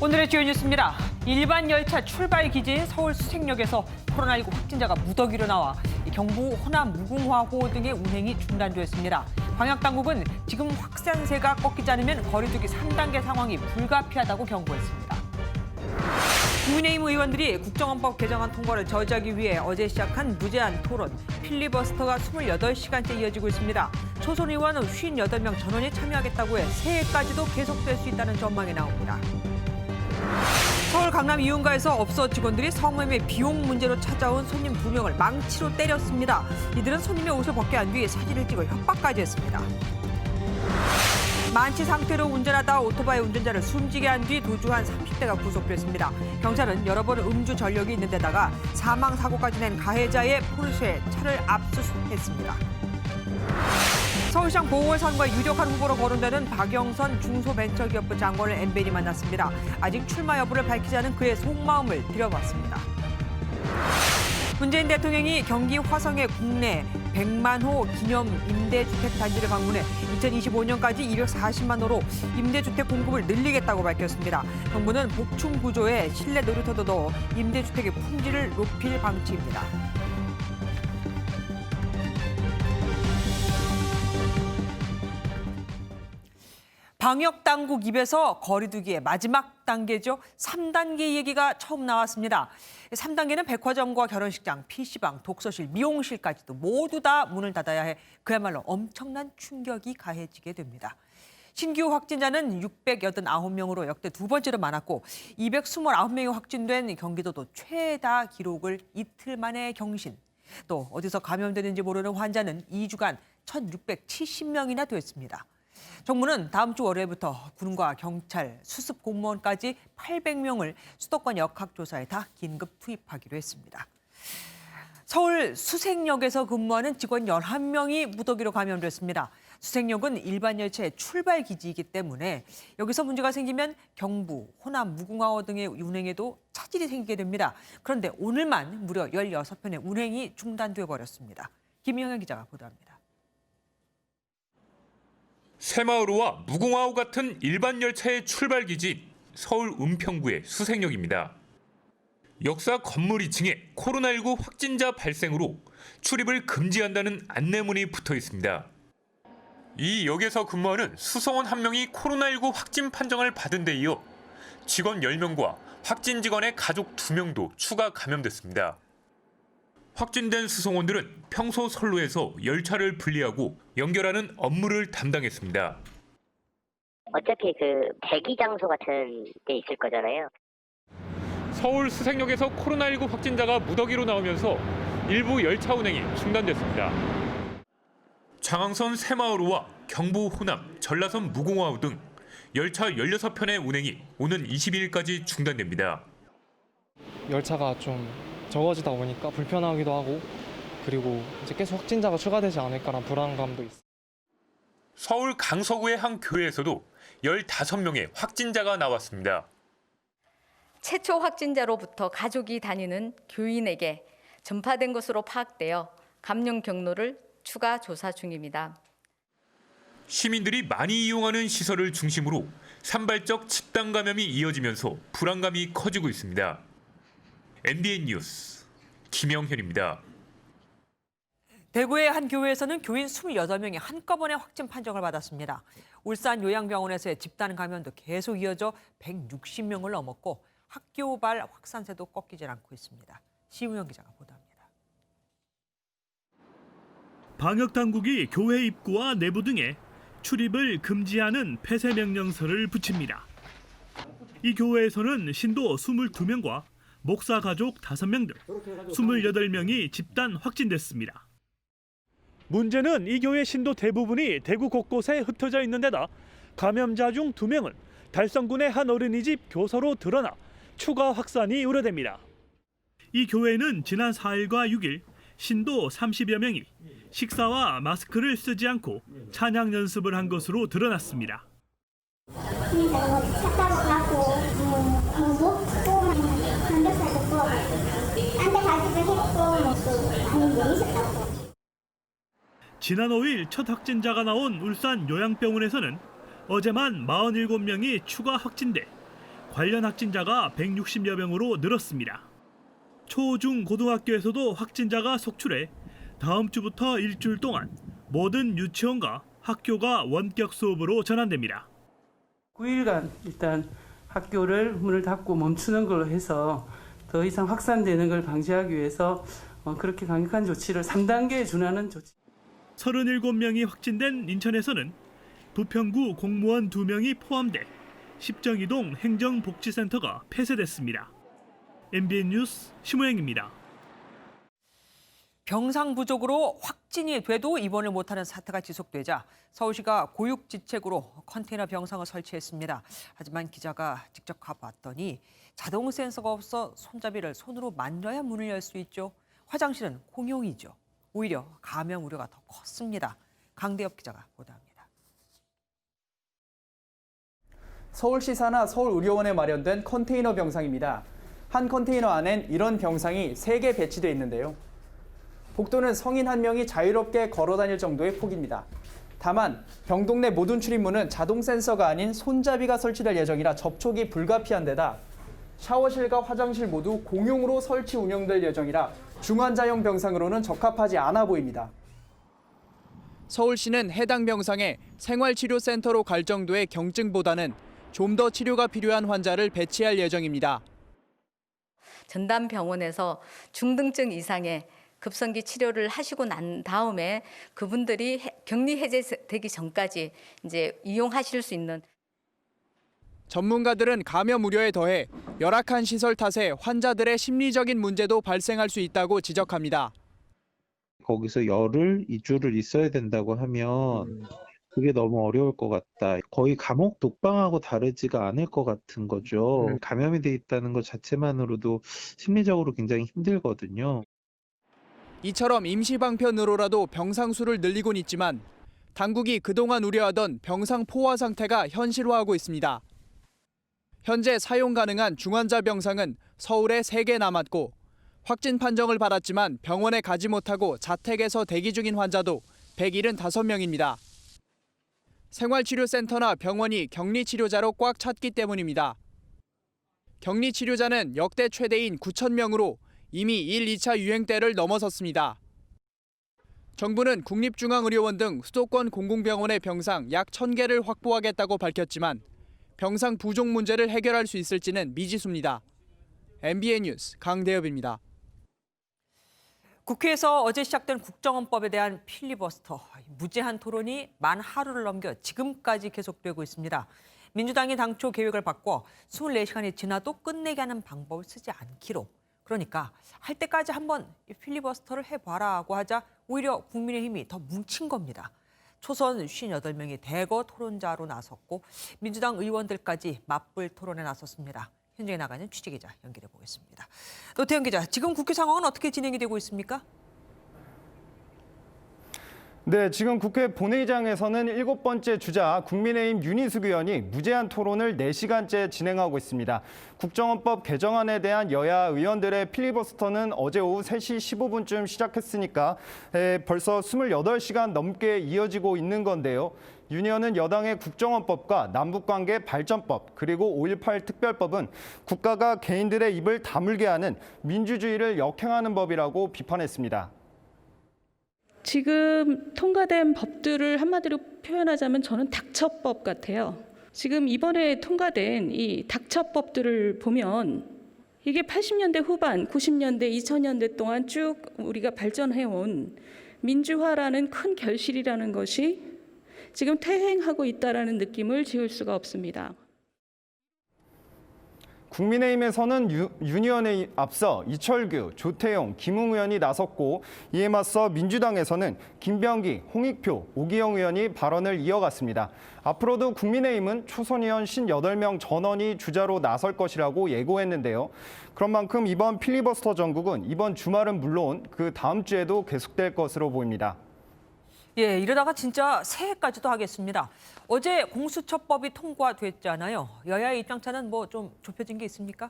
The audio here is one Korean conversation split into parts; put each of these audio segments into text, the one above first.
오늘의 주요 뉴스입니다. 일반 열차 출발 기지인 서울 수색역에서 코로나19 확진자가 무더기로 나와 경부 호남 무궁화호 등의 운행이 중단됐습니다. 방역당국은 지금 확산세가 꺾이지 않으면 거리두기 3단계 상황이 불가피하다고 경고했습니다. 국민의힘 의원들이 국정원법 개정안 통과를 저지하기 위해 어제 시작한 무제한 토론, 필리버스터가 28시간째 이어지고 있습니다. 초선 의원은 58명 전원이 참여하겠다고 해 새해까지도 계속될 수 있다는 전망이 나옵니다. 서울 강남 이용가에서 업소 직원들이 성매매 비용 문제로 찾아온 손님 2명을 망치로 때렸습니다. 이들은 손님의 옷을 벗게 한 뒤 사진을 찍어 협박까지 했습니다. 만취 상태로 운전하다 오토바이 운전자를 숨지게 한 뒤 도주한 30대가 구속됐습니다. 경찰은 여러 번 음주 전력이 있는 데다가 사망 사고까지 낸 가해자의 포르쉐 차를 압수했습니다. 서울시장 보궐선거에 유력한 후보로 거론되는 박영선 중소벤처기업부 장관을 MBN이 만났습니다. 아직 출마 여부를 밝히지 않은 그의 속마음을 들여봤습니다. 문재인 대통령이 경기 화성의 국내 100만 호 기념 임대주택 단지를 방문해 2025년까지 240만 호로 임대주택 공급을 늘리겠다고 밝혔습니다. 정부는 복층 구조에 실내 놀이터도 넣어 임대주택의 품질을 높일 방침입니다. 방역당국 입에서 거리두기의 마지막 단계죠. 3단계 얘기가 처음 나왔습니다. 3단계는 백화점과 결혼식장, PC방, 독서실, 미용실까지도 모두 다 문을 닫아야 해 그야말로 엄청난 충격이 가해지게 됩니다. 신규 확진자는 689명으로 역대 두 번째로 많았고 229명이 확진된 경기도도 최다 기록을 이틀 만에 경신. 또 어디서 감염되는지 모르는 환자는 2주간 1,670명이나 됐습니다. 정부는 다음 주 월요일부터 군과 경찰, 수습 공무원까지 800명을 수도권 역학조사에 다 긴급 투입하기로 했습니다. 서울 수색역에서 근무하는 직원 11명이 무더기로 감염됐습니다. 수색역은 일반 열차의 출발 기지이기 때문에 여기서 문제가 생기면 경부, 호남, 무궁화호 등의 운행에도 차질이 생기게 됩니다. 그런데 오늘만 무려 16편의 운행이 중단돼 버렸습니다. 김영현 기자가 보도합니다. 새마을호와 무궁화호 같은 일반 열차의 출발 기지 서울 은평구의 수색역입니다. 역사 건물 2층에 코로나19 확진자 발생으로 출입을 금지한다는 안내문이 붙어 있습니다. 이 역에서 근무하는 수송원 1명이 코로나19 확진 판정을 받은 데 이어 직원 10명과 확진 직원의 가족 2명도 추가 감염됐습니다. 확진된 수송원들은 평소 선로에서 열차를 분리하고 연결하는 업무를 담당했습니다. 어차피 그 대기 장소 같은 데 있을 거잖아요. 서울 수색역에서 코로나19 확진자가 무더기로 나오면서 일부 열차 운행이 중단됐습니다. 장항선 새마을호와 경부 호남, 전라선 무궁화호 등 열차 16편의 운행이 오는 22일까지 중단됩니다. 열차가 좀 적어지다 보니까 불편하기도 하고 그리고 이제 계속 확진자가 추가되지 않을까라는 불안감도 있어요. 서울 강서구의 한 교회에서도 15명의 확진자가 나왔습니다. 최초 확진자로부터 가족이 다니는 교인에게 전파된 것으로 파악되어 감염 경로를 추가 조사 중입니다. 시민들이 많이 이용하는 시설을 중심으로 산발적 집단 감염이 이어지면서 불안감이 커지고 있습니다. MBN 뉴스 김영현입니다. 대구의 한 교회에서는 교인 28명이 한꺼번에 확진 판정을 받았습니다. 울산 요양병원에서의 집단 감염도 계속 이어져 160명을 넘었고 학교발 확산세도 꺾이질 않고 있습니다. 시우영 기자가 보도합니다. 방역당국이 교회 입구와 내부 등에 출입을 금지하는 폐쇄 명령서를 붙입니다. 이 교회에서는 신도 22명과 목사 가족 5명 등 28명이 집단 확진됐습니다. 문제는 이 교회 신도 대부분이 대구 곳곳에 흩어져 있는 데다 감염자 중 2명은 달성군의 한 어린이집 교서로 드러나 추가 확산이 우려됩니다. 이 교회는 지난 4일과 6일 신도 30여 명이 식사와 마스크를 쓰지 않고 찬양 연습을 한 것으로 드러났습니다. 지난 5일 첫 확진자가 나온 울산 요양병원에서는 어제만 47명이 추가 확진돼 관련 확진자가 160여 명으로 늘었습니다. 초, 중, 고등학교에서도 확진자가 속출해 다음 주부터 일주일 동안 모든 유치원과 학교가 원격 수업으로 전환됩니다. 9일간 일단 학교를 문을 닫고 멈추는 걸로 해서 더 이상 확산되는 걸 방지하기 위해서 그렇게 강력한 조치를 3단계에 준하는 조치. 37명이 확진된 인천에서는 부평구 공무원 2명이 포함돼 십정이동 행정복지센터가 폐쇄됐습니다. MBN 뉴스 심호영입니다. 병상 부족으로 확진이 돼도 입원을 못하는 사태가 지속되자 서울시가 고육지책으로 컨테이너 병상을 설치했습니다. 하지만 기자가 직접 가봤더니 자동 센서가 없어 손잡이를 손으로 만져야 문을 열 수 있죠. 화장실은 공용이죠. 오히려 감염 우려가 더 컸습니다. 강대엽 기자가 보도합니다. 서울시 산하 서울의료원에 마련된 컨테이너 병상입니다. 한 컨테이너 안엔 이런 병상이 3개 배치돼 있는데요. 복도는 성인 1명이 자유롭게 걸어 다닐 정도의 폭입니다. 다만 병동 내 모든 출입문은 자동 센서가 아닌 손잡이가 설치될 예정이라 접촉이 불가피한 데다 샤워실과 화장실 모두 공용으로 설치 운영될 예정이라 중환자용 병상으로는 적합하지 않아 보입니다. 서울시는 해당 병상에 생활치료센터로 갈 정도의 경증보다는 좀 더 치료가 필요한 환자를 배치할 예정입니다. 전담병원에서 중등증 이상의 급성기 치료를 하시고 난 다음에 그분들이 격리 해제되기 전까지 이제 이용하실 수 있는. 전문가들은 감염 우려에 더해 열악한 시설 탓에 환자들의 심리적인 문제도 발생할 수 있다고 지적합니다. 거기서 열흘, 2주를 있어야 된다고 하면 그게 너무 어려울 것 같다. 거의 감옥 독방하고 다르지가 않을 것 같은 거죠. 감염이 돼 있다는 것 자체만으로도 심리적으로 굉장히 힘들거든요. 이처럼 임시방편으로라도 병상 수를 늘리곤 있지만 당국이 그동안 우려하던 병상 포화 상태가 현실화하고 있습니다. 현재 사용 가능한 중환자 병상은 서울에 3개 남았고 확진 판정을 받았지만 병원에 가지 못하고 자택에서 대기 중인 환자도 175명입니다. 생활치료센터나 병원이 격리치료자로 꽉 찼기 때문입니다. 격리치료자는 역대 최대인 9,000명으로 이미 1, 2차 유행 때를 넘어섰습니다. 정부는 국립중앙의료원 등 수도권 공공병원의 병상 약 1,000개를 확보하겠다고 밝혔지만 병상 부족 문제를 해결할 수 있을지는 미지수입니다. MBN 뉴스 강대엽입니다. 국회에서 어제 시작된 국정원법에 대한 필리버스터, 무제한 토론이 만 하루를 넘겨 지금까지 계속되고 있습니다. 민주당이 당초 계획을 바꿔 24시간이 지나도 끝내게 하는 방법을 쓰지 않기로. 그러니까 할 때까지 한번 필리버스터를 해봐라고 하자 오히려 국민의힘이 더 뭉친 겁니다. 초선 58명이 대거 토론자로 나섰고 민주당 의원들까지 맞불 토론에 나섰습니다. 현장에 나가는 취재기자 연결해 보겠습니다. 노태영 기자, 지금 국회 상황은 어떻게 진행이 되고 있습니까? 네, 지금 국회 본회의장에서는 7번째 주자 국민의힘 윤희숙 의원이 무제한 토론을 4시간째 진행하고 있습니다. 국정원법 개정안에 대한 여야 의원들의 필리버스터는 어제 오후 3시 15분쯤 시작했으니까 벌써 28시간 넘게 이어지고 있는 건데요. 윤 의원은 여당의 국정원법과 남북관계 발전법 그리고 5.18 특별법은 국가가 개인들의 입을 다물게 하는 민주주의를 역행하는 법이라고 비판했습니다. 지금 통과된 법들을 한마디로 표현하자면 저는 닥쳐법 같아요. 지금 이번에 통과된 이 닥쳐법들을 보면 이게 80년대 후반, 90년대, 2000년대 동안 쭉 우리가 발전해온 민주화라는 큰 결실이라는 것이 지금 퇴행하고 있다는 느낌을 지울 수가 없습니다. 국민의힘에서는 윤 의원에 앞서 이철규, 조태용, 김웅 의원이 나섰고 이에 맞서 민주당에서는 김병기, 홍익표, 오기영 의원이 발언을 이어갔습니다. 앞으로도 국민의힘은 초선 의원 58명 전원이 주자로 나설 것이라고 예고했는데요. 그런 만큼 이번 필리버스터 전국은 이번 주말은 물론 그 다음 주에도 계속될 것으로 보입니다. 예, 이러다가 진짜 새해까지도 하겠습니다. 어제 공수처법이 통과됐잖아요. 여야의 입장차는 뭐 좀 좁혀진 게 있습니까?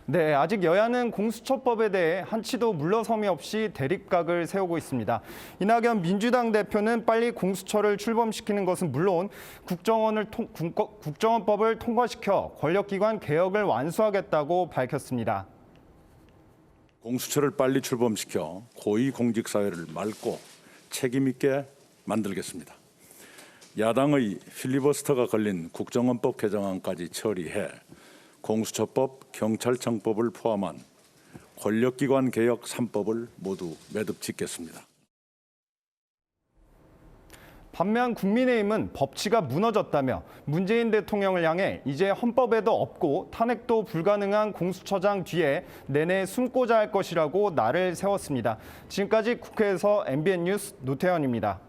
네, 아직 여야는 공수처법에 대해 한치도 물러섬이 없이 대립각을 세우고 있습니다. 이낙연 민주당 대표는 빨리 공수처를 출범시키는 것은 물론 국정원법을 통과시켜 권력기관 개혁을 완수하겠다고 밝혔습니다. 공수처를 빨리 출범시켜 고위공직사회를 맑고 책임 있게 만들겠습니다. 야당의 필리버스터가 걸린 국정원법 개정안까지 처리해 공수처법, 경찰청법을 포함한 권력기관 개혁 3법을 모두 매듭 짓겠습니다. 반면 국민의힘은 법치가 무너졌다며 문재인 대통령을 향해 이제 헌법에도 없고 탄핵도 불가능한 공수처장 뒤에 내내 숨고자 할 것이라고 날을 세웠습니다. 지금까지 국회에서 MBN 뉴스 노태현입니다.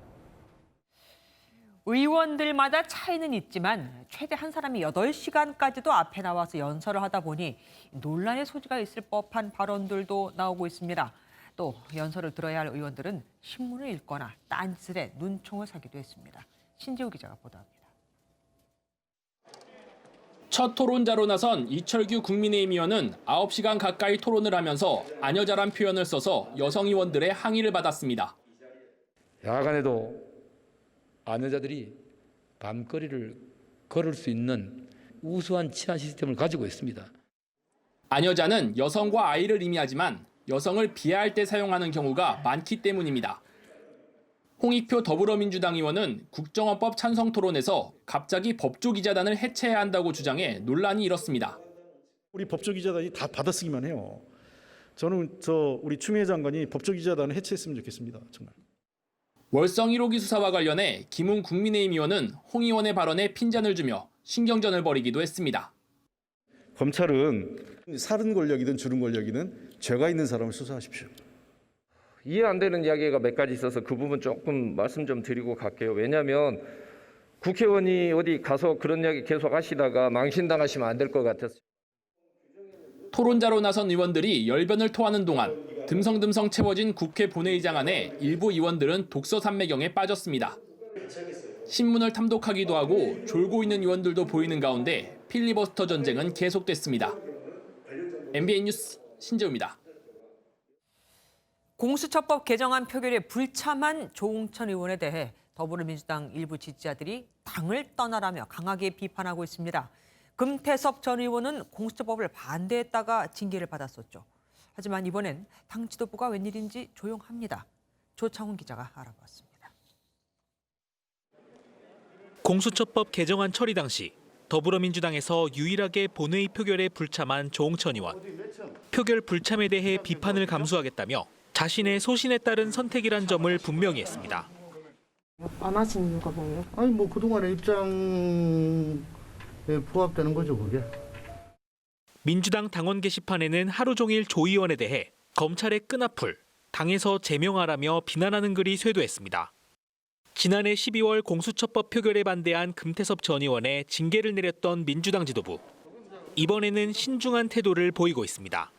의원들마다 차이는 있지만 최대 한 사람이 8시간까지도 앞에 나와서 연설을 하다 보니 논란의 소지가 있을 법한 발언들도 나오고 있습니다. 또 연설을 들어야 할 의원들은 신문을 읽거나 딴짓에 눈총을 사기도 했습니다. 신지우 기자가 보도합니다. 첫 토론자로 나선 이철규 국민의힘 의원은 9시간 가까이 토론을 하면서 아녀자란 표현을 써서 여성 의원들의 항의를 받았습니다. 야간에도 아녀자들이 밤거리를 걸을 수 있는 우수한 치안 시스템을 가지고 있습니다. 아녀자는 여성과 아이를 의미하지만 여성을 비하할 때 사용하는 경우가 많기 때문입니다. 홍익표 더불어민주당 의원은 국정원법 찬성 토론에서 갑자기 법조기자단을 해체해야 한다고 주장해 논란이 일었습니다. 우리 법조기자단이 다 받아쓰기만 해요. 저는 우리 추미애 장관이 법조기자단을 해체했으면 좋겠습니다. 정말. 월성 1호기 수사와 관련해 김웅 국민의힘 의원은 홍 의원의 발언에 핀잔을 주며 신경전을 벌이기도 했습니다. 검찰은 살은 권력이든 주른 권력이든 죄가 있는 사람을 수사하십시오. 이해 안 되는 이야기가 몇 가지 있어서 그 부분 조금 말씀 좀 드리고 갈게요. 왜냐하면 국회의원이 어디 가서 그런 이야기 계속 하시다가 망신당하시면 안 될 것 같아서. 토론자로 나선 의원들이 열변을 토하는 동안 듬성듬성 채워진 국회 본회의장 안에 일부 의원들은 독서 산매경에 빠졌습니다. 신문을 탐독하기도 하고 졸고 있는 의원들도 보이는 가운데 필리버스터 전쟁은 계속됐습니다. MBN 뉴스 신재우입니다. 공수처법 개정안 표결에 불참한 조홍천 의원에 대해 더불어민주당 일부 지지자들이 당을 떠나라며 강하게 비판하고 있습니다. 금태섭 전 의원은 공수처법을 반대했다가 징계를 받았었죠. 하지만 이번엔 당 지도부가 웬일인지 조용합니다. 조창훈 기자가 알아봤습니다. 공수처법 개정안 처리 당시 더불어민주당에서 유일하게 본회의 표결에 불참한 조홍천 의원. 표결 불참에 대해 비판을 감수하겠다며 자신의 소신에 따른 선택이란 점을 분명히 했습니다. 안 하신 이유가 뭐예요? 아니 뭐 그동안의 입장에 부합되는 거죠, 그게. 민주당 당원 게시판에는 하루 종일 조 의원에 대해 검찰의 끈앞을 당에서 제명하라며 비난하는 글이 쇄도했습니다. 지난해 12월 공수처법 표결에 반대한 금태섭 전 의원의 징계를 내렸던 민주당 지도부. 이번에는 신중한 태도를 보이고 있습니다.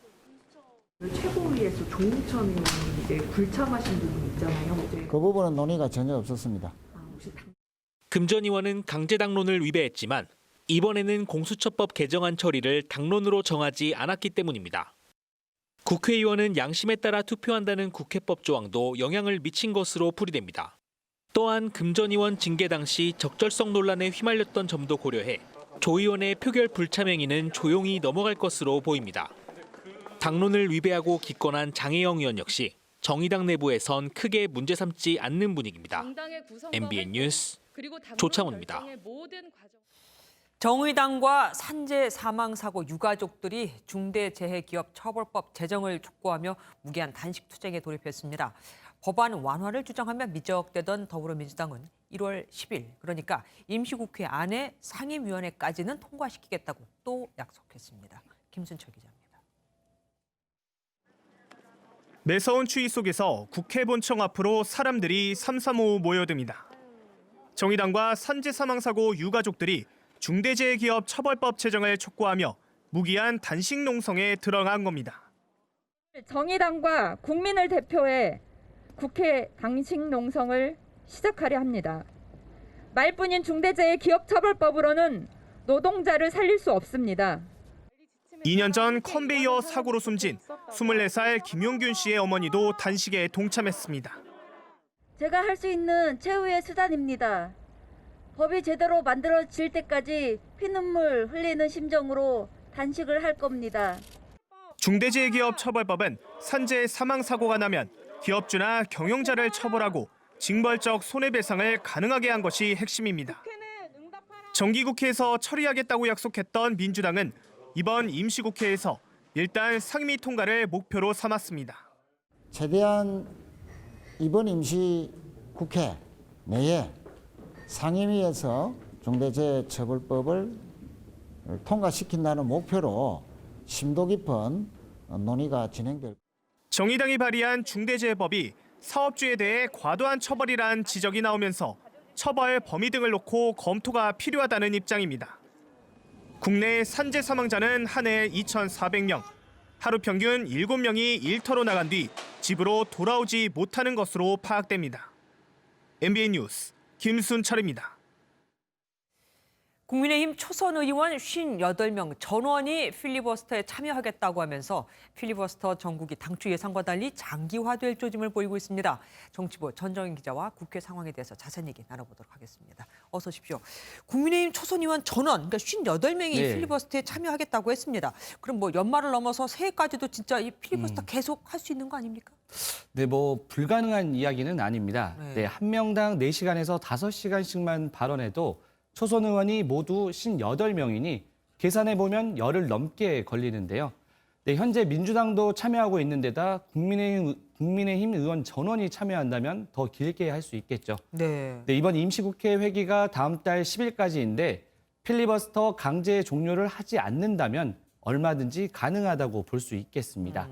최고위에서 조홍천 의원이 이제 불참하신 부분 있잖아요. 그 부분은 논의가 전혀 없었습니다. 금 전 의원은 강제 당론을 위배했지만 이번에는 공수처법 개정안 처리를 당론으로 정하지 않았기 때문입니다. 국회의원은 양심에 따라 투표한다는 국회법 조항도 영향을 미친 것으로 풀이됩니다. 또한 금 전 의원 징계 당시 적절성 논란에 휘말렸던 점도 고려해 조 의원의 표결 불참 행위는 조용히 넘어갈 것으로 보입니다. 당론을 위배하고 기권한 장혜영 의원 역시 정의당 내부에선 크게 문제 삼지 않는 분위기입니다. MBN 뉴스 조창훈입니다. 정의당과 산재 사망사고 유가족들이 중대재해기업처벌법 제정을 촉구하며 무기한 단식투쟁에 돌입했습니다. 법안 완화를 주장하며 미적대던 더불어민주당은 1월 10일, 그러니까 임시국회 안에 상임위원회까지는 통과시키겠다고 또 약속했습니다. 김순철 기자입니다. 매서운 추위 속에서 국회 본청 앞으로 사람들이 삼삼오오 모여듭니다. 정의당과 산재 사망사고 유가족들이 중대재해기업처벌법 제정을 촉구하며 무기한 단식 농성에 들어간 겁니다. 정의당과 국민을 대표해 국회 단식 농성을 시작하려 합니다. 말뿐인 중대재해기업처벌법으로는 노동자를 살릴 수 없습니다. 2년 전 컨베이어 사고로 숨진 24살 김용균 씨의 어머니도 단식에 동참했습니다. 제가 할 수 있는 최후의 수단입니다. 법이 제대로 만들어질 때까지 피눈물 흘리는 심정으로 단식을 할 겁니다. 중대재해기업처벌법은 산재 사망사고가 나면 기업주나 경영자를 처벌하고 징벌적 손해배상을 가능하게 한 것이 핵심입니다. 정기국회에서 처리하겠다고 약속했던 민주당은 이번 임시국회에서 일단 상임위 통과를 목표로 삼았습니다. 최대한 이번 임시국회 내에 상임위에서 중대재해처벌법을 통과시킨다는 목표로 심도 깊은 논의가 진행될 겁니다. 정의당이 발의한 중대재해법이 사업주에 대해 과도한 처벌이란 지적이 나오면서 처벌 범위 등을 놓고 검토가 필요하다는 입장입니다. 국내 산재 사망자는 한 해 2,400명, 하루 평균 7명이 일터로 나간 뒤 집으로 돌아오지 못하는 것으로 파악됩니다. MBN 뉴스 김순철입니다. 국민의힘 초선 의원 58명 전원이 필리버스터에 참여하겠다고 하면서 필리버스터 전국이 당초 예상과 달리 장기화될 조짐을 보이고 있습니다. 정치부 전정인 기자와 국회 상황에 대해서 자세한 얘기 나눠보도록 하겠습니다. 어서 오십시오. 국민의힘 초선 의원 전원, 그러니까 58명이 필리버스터에 참여하겠다고 했습니다. 그럼 뭐 연말을 넘어서 새해까지도 진짜 이 필리버스터 계속 할 수 있는 거 아닙니까? 네, 뭐 불가능한 이야기는 아닙니다. 네, 한 명당 4시간에서 5시간씩만 발언해도 초선 의원이 모두 58명이니 계산해보면 열흘 넘게 걸리는데요. 네, 현재 민주당도 참여하고 있는데다 국민의힘 의원 전원이 참여한다면 더 길게 할 수 있겠죠. 네, 이번 임시국회 회기가 다음 달 10일까지인데 필리버스터 강제 종료를 하지 않는다면 얼마든지 가능하다고 볼 수 있겠습니다.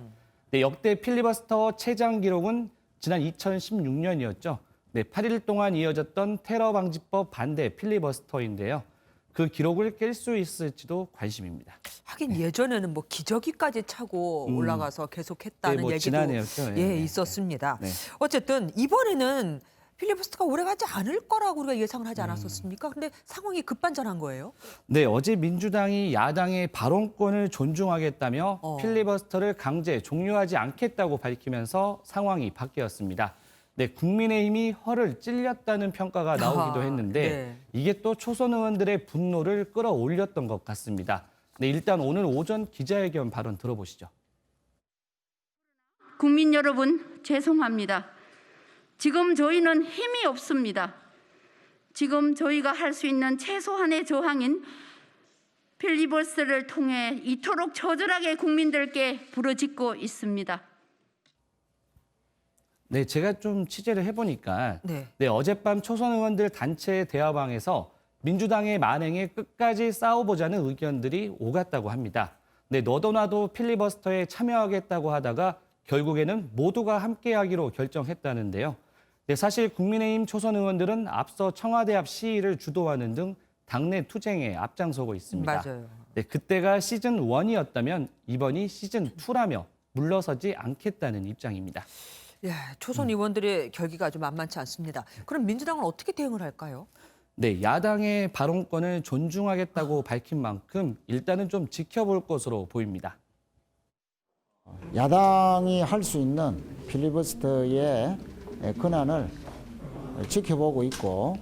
네, 역대 필리버스터 최장 기록은 지난 2016년이었죠. 네, 8일 동안 이어졌던 테러 방지법 반대 필리버스터인데요. 그 기록을 깰 수 있을지도 관심입니다. 하긴 예전에는 뭐 기저귀까지 차고 올라가서 계속했다는 네, 뭐 얘기도 지난해였죠. 있었습니다. 네. 어쨌든 이번에는 필리버스터가 오래가지 않을 거라고 우리가 예상을 하지 않았었습니까? 근데 상황이 급반전한 거예요? 네, 어제 민주당이 야당의 발언권을 존중하겠다며 필리버스터를 강제 종료하지 않겠다고 밝히면서 상황이 바뀌었습니다. 네, 국민의힘이 허를 찔렸다는 평가가 나오기도 했는데 이게 또 초선 의원들의 분노를 끌어올렸던 것 같습니다. 네, 일단 오늘 오전 기자회견 발언 들어보시죠. 국민 여러분, 죄송합니다. 지금 저희는 힘이 없습니다. 지금 저희가 할 수 있는 최소한의 저항인 필리버스터를 통해 이토록 처절하게 국민들께 부르짖고 있습니다. 네, 제가 좀 취재를 해보니까 네, 어젯밤 초선 의원들 단체 대화방에서 민주당의 만행에 끝까지 싸워보자는 의견들이 오갔다고 합니다. 네, 너도 나도 필리버스터에 참여하겠다고 하다가 결국에는 모두가 함께하기로 결정했다는데요. 네, 사실 국민의힘 초선 의원들은 앞서 청와대 앞 시위를 주도하는 등 당내 투쟁에 앞장서고 있습니다. 맞아요. 네, 그때가 시즌 1이었다면 이번이 시즌 2라며 물러서지 않겠다는 입장입니다. 예, 초선 의원들의 결기가 아주 만만치 않습니다. 그럼 민주당은 어떻게 대응을 할까요? 네, 야당의 발언권을 존중하겠다고 밝힌 만큼 일단은 좀 지켜볼 것으로 보입니다. 야당이 할 수 있는 필리버스터의 권한을 지켜보고 있고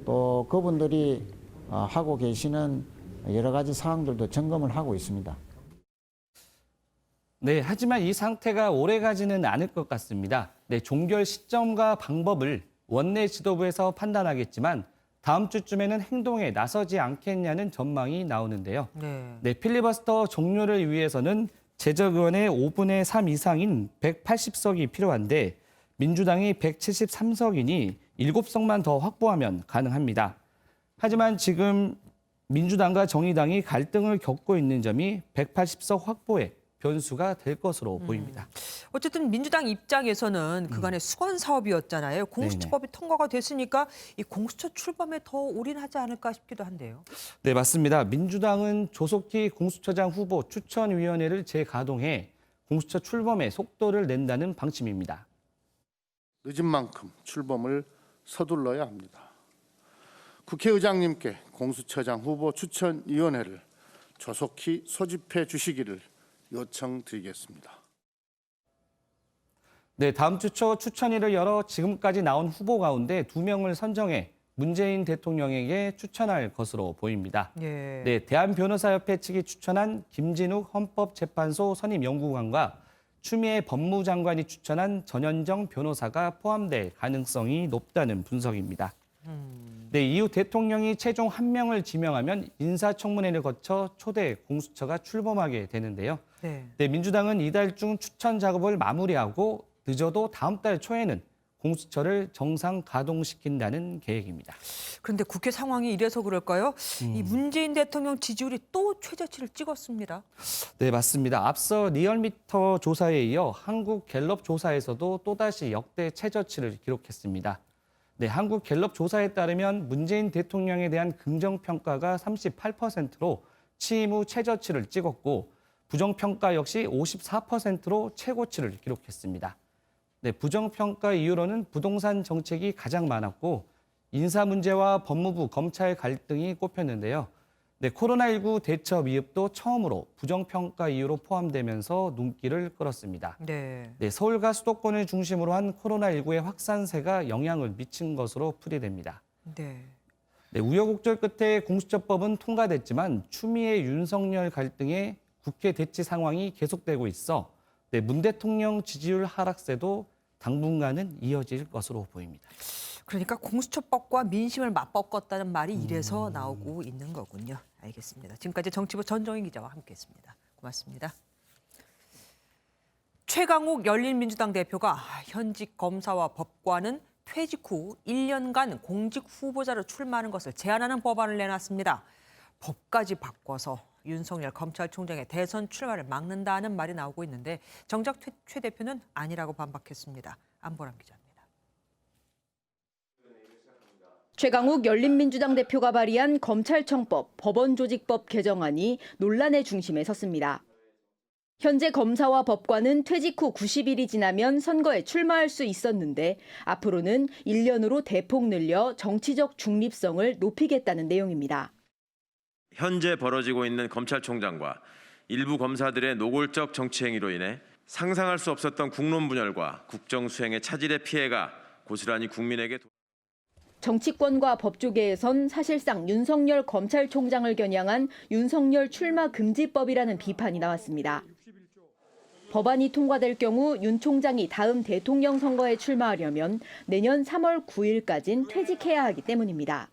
또 그분들이 하고 계시는 여러 가지 사항들도 점검을 하고 있습니다. 네, 하지만 이 상태가 오래가지는 않을 것 같습니다. 네, 종결 시점과 방법을 원내 지도부에서 판단하겠지만 다음 주쯤에는 행동에 나서지 않겠냐는 전망이 나오는데요. 네, 필리버스터 종료를 위해서는 제적 의원의 5분의 3 이상인 180석이 필요한데 민주당이 173석이니 7석만 더 확보하면 가능합니다. 하지만 지금 민주당과 정의당이 갈등을 겪고 있는 점이 180석 확보에 변수가 될 것으로 보입니다. 어쨌든 민주당 입장에서는 그간의 수건 사업이었잖아요. 공수처법이 통과가 됐으니까 이 공수처 출범에 더 올인하지 않을까 싶기도 한데요. 네, 맞습니다. 민주당은 조속히 공수처장 후보 추천위원회를 재가동해 공수처 출범에 속도를 낸다는 방침입니다. 늦은 만큼 출범을 서둘러야 합니다. 국회의장님께 공수처장 후보 추천위원회를 조속히 소집해 주시기를 요청드리겠습니다. 네, 다음 주 초 추천위를 열어 지금까지 나온 후보 가운데 2명을 선정해 문재인 대통령에게 추천할 것으로 보입니다. 예. 네, 대한변호사협회 측이 추천한 김진욱 헌법재판소 선임연구관과 추미애 법무장관이 추천한 전현정 변호사가 포함될 가능성이 높다는 분석입니다. 네, 이후 대통령이 최종 1명을 지명하면 인사청문회를 거쳐 초대 공수처가 출범하게 되는데요. 네. 네, 민주당은 이달 중 추천 작업을 마무리하고 늦어도 다음 달 초에는 공수처를 정상 가동시킨다는 계획입니다. 그런데 국회 상황이 이래서 그럴까요? 이 문재인 대통령 지지율이 또 최저치를 찍었습니다. 네, 맞습니다. 앞서 리얼미터 조사에 이어 한국 갤럽 조사에서도 또다시 역대 최저치를 기록했습니다. 네, 한국 갤럽 조사에 따르면 문재인 대통령에 대한 긍정평가가 38%로 취임 후 최저치를 찍었고 부정평가 역시 54%로 최고치를 기록했습니다. 네, 부정평가 이유로는 부동산 정책이 가장 많았고 인사 문제와 법무부, 검찰 갈등이 꼽혔는데요. 네, 코로나19 대처 미흡도 처음으로 부정평가 이유로 포함되면서 눈길을 끌었습니다. 네. 네, 서울과 수도권을 중심으로 한 코로나19의 확산세가 영향을 미친 것으로 풀이됩니다. 네. 네, 우여곡절 끝에 공수처법은 통과됐지만 추미애 윤석열 갈등에 국회 대치 상황이 계속되고 있어 네, 문 대통령 지지율 하락세도 당분간은 이어질 것으로 보입니다. 그러니까 공수처법과 민심을 맞바꿨다는 말이 이래서 나오고 있는 거군요. 알겠습니다. 지금까지 정치부 전정희 기자와 함께했습니다. 고맙습니다. 최강욱 열린민주당 대표가 현직 검사와 법관은 퇴직 후 1년간 공직 후보자로 출마하는 것을 제한하는 법안을 내놨습니다. 법까지 바꿔서 윤석열 검찰총장의 대선 출마를 막는다는 말이 나오고 있는데 정작 최 대표는 아니라고 반박했습니다. 안보람 기자입니다. 최강욱 열린민주당 대표가 발의한 검찰청법, 법원조직법 개정안이 논란의 중심에 섰습니다. 현재 검사와 법관은 퇴직 후 90일이 지나면 선거에 출마할 수 있었는데 앞으로는 1년으로 대폭 늘려 정치적 중립성을 높이겠다는 내용입니다. 현재 벌어지고 있는 검찰총장과 일부 검사들의 노골적 정치 행위로 인해 상상할 수 없었던 국론 분열과 국정 수행의 차질의 피해가 고스란히 국민에게 정치권과 법조계에선 사실상 윤석열 검찰총장을 겨냥한 윤석열 출마 금지법이라는 비판이 나왔습니다. 법안이 통과될 경우 윤 총장이 다음 대통령 선거에 출마하려면 내년 3월 9일까지는 퇴직해야 하기 때문입니다.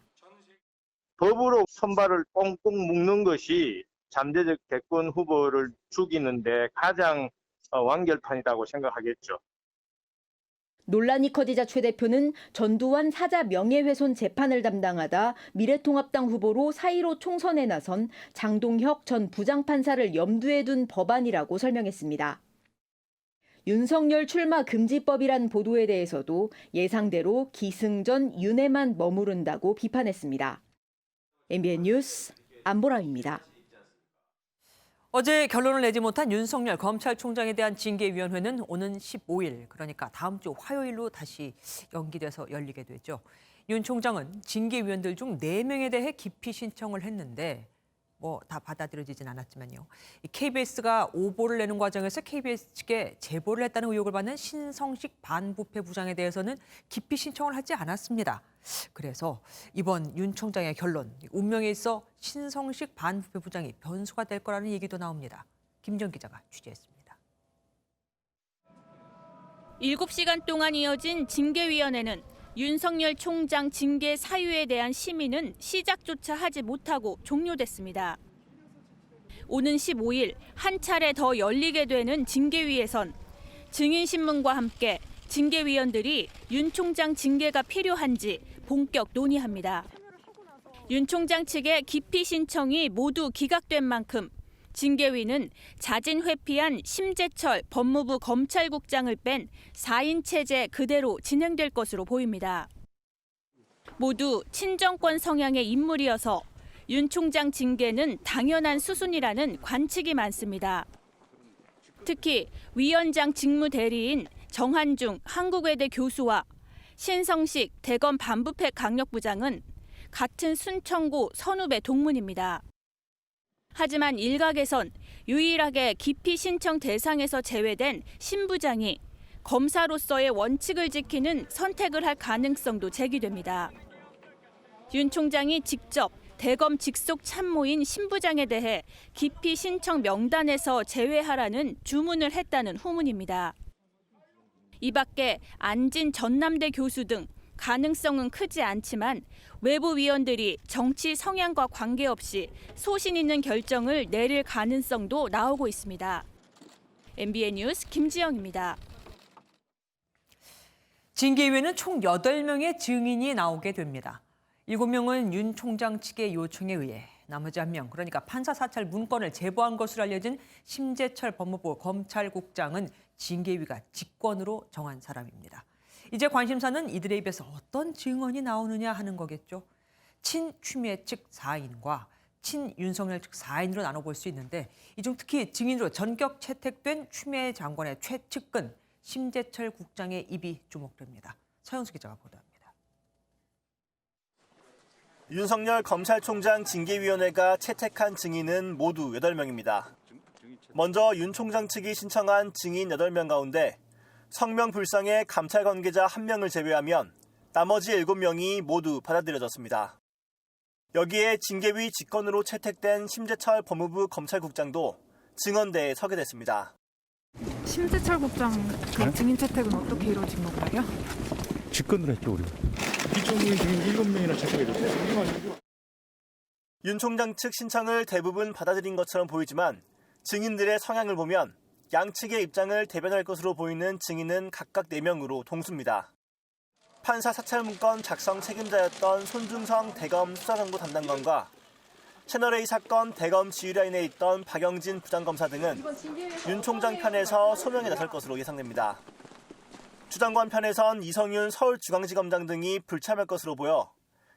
법으로 선발을 꽁꽁 묶는 것이 잠재적 대권 후보를 죽이는데 가장 완결판이라고 생각하겠죠. 논란이 커지자 최 대표는 전두환 사자 명예훼손 재판을 담당하다 미래통합당 후보로 4.15 총선에 나선 장동혁 전 부장판사를 염두에 둔 법안이라고 설명했습니다. 윤석열 출마 금지법이란 보도에 대해서도 예상대로 기승전 윤회만 머무른다고 비판했습니다. MBN 뉴스 안보람입니다. 어제 결론을 내지 못한 윤석열 검찰총장에 대한 징계위원회는 오는 15일, 그러니까 다음 주 화요일로 다시 연기돼서 열리게 되죠. 윤 총장은 징계위원들 중 4명에 대해 기피 신청을 했는데 다 받아들여지진 않았지만요. KBS가 오보를 내는 과정에서 KBS 측에 제보를 했다는 의혹을 받는 신성식 반부패 부장에 대해서는 기피 신청을 하지 않았습니다. 그래서 이번 윤 총장의 결론, 운명에 있어 신성식 반부패 부장이 변수가 될 거라는 얘기도 나옵니다. 김정 기자가 취재했습니다. 7시간 동안 이어진 징계위원회는 윤석열 총장 징계 사유에 대한 심의는 시작조차 하지 못하고 종료됐습니다. 오는 15일 한 차례 더 열리게 되는 징계위에선 증인신문과 함께 징계위원들이 윤 총장 징계가 필요한지 본격 논의합니다. 윤 총장 측의 기피 신청이 모두 기각된 만큼 징계위는 자진 회피한 심재철 법무부 검찰국장을 뺀 4인 체제 그대로 진행될 것으로 보입니다. 모두 친정권 성향의 인물이어서 윤 총장 징계는 당연한 수순이라는 관측이 많습니다. 특히 위원장 직무 대리인 정한중 한국외대 교수와 신성식 대검 반부패 강력부장은 같은 순천고 선후배 동문입니다. 하지만 일각에선 유일하게 기피 신청 대상에서 제외된 신부장이 검사로서의 원칙을 지키는 선택을 할 가능성도 제기됩니다. 윤 총장이 직접 대검 직속 참모인 신부장에 대해 기피 신청 명단에서 제외하라는 주문을 했다는 후문입니다. 이 밖에 안진 전남대 교수 등 가능성은 크지 않지만 외부 위원들이 정치 성향과 관계없이 소신 있는 결정을 내릴 가능성도 나오고 있습니다. MBN 뉴스 김지영입니다. 징계위에는 총 8명의 증인이 나오게 됩니다. 7명은 윤 총장 측의 요청에 의해 나머지 1명, 그러니까 판사 사찰 문건을 제보한 것으로 알려진 심재철 법무부 검찰국장은 징계위가 직권으로 정한 사람입니다. 이제 관심사는 이들의 입에서 어떤 증언이 나오느냐 하는 거겠죠. 친추미애 측 4인과 친윤석열 측 4인으로 나눠볼 수 있는데 이 중 특히 증인으로 전격 채택된 추미애 장관의 최측근 심재철 국장의 입이 주목됩니다. 서영수 기자가 보도합니다. 윤석열 검찰총장 징계위원회가 채택한 증인은 모두 8명입니다. 먼저 윤 총장 측이 신청한 증인 8명 가운데 성명 불상의 감찰 관계자 1명을 제외하면 나머지 7명이 모두 받아들여졌습니다. 여기에 징계위 직권으로 채택된 심재철 법무부 검찰국장도 증언대에 서게 됐습니다. 심재철 국장 그 증인 채택은 어떻게 이루어진 건가요? 직권으로 했죠, 우리가. 기존의 증인 7명이나 채택해줬어요. 윤 총장 측 신청을 대부분 받아들인 것처럼 보이지만 증인들의 성향을 보면 양측의 입장을 대변할 것으로 보이는 증인은 각각 4명으로 동수입니다. 판사 사찰 문건 작성 책임자였던 손중성 대검 수사정보 담당관과 채널A 사건 대검 지휘라인에 있던 박영진 부장검사 등은 윤 총장 편에서 소명에 나설 것으로 예상됩니다. 주장관 편에선 이성윤 서울중앙지검장 등이 불참할 것으로 보여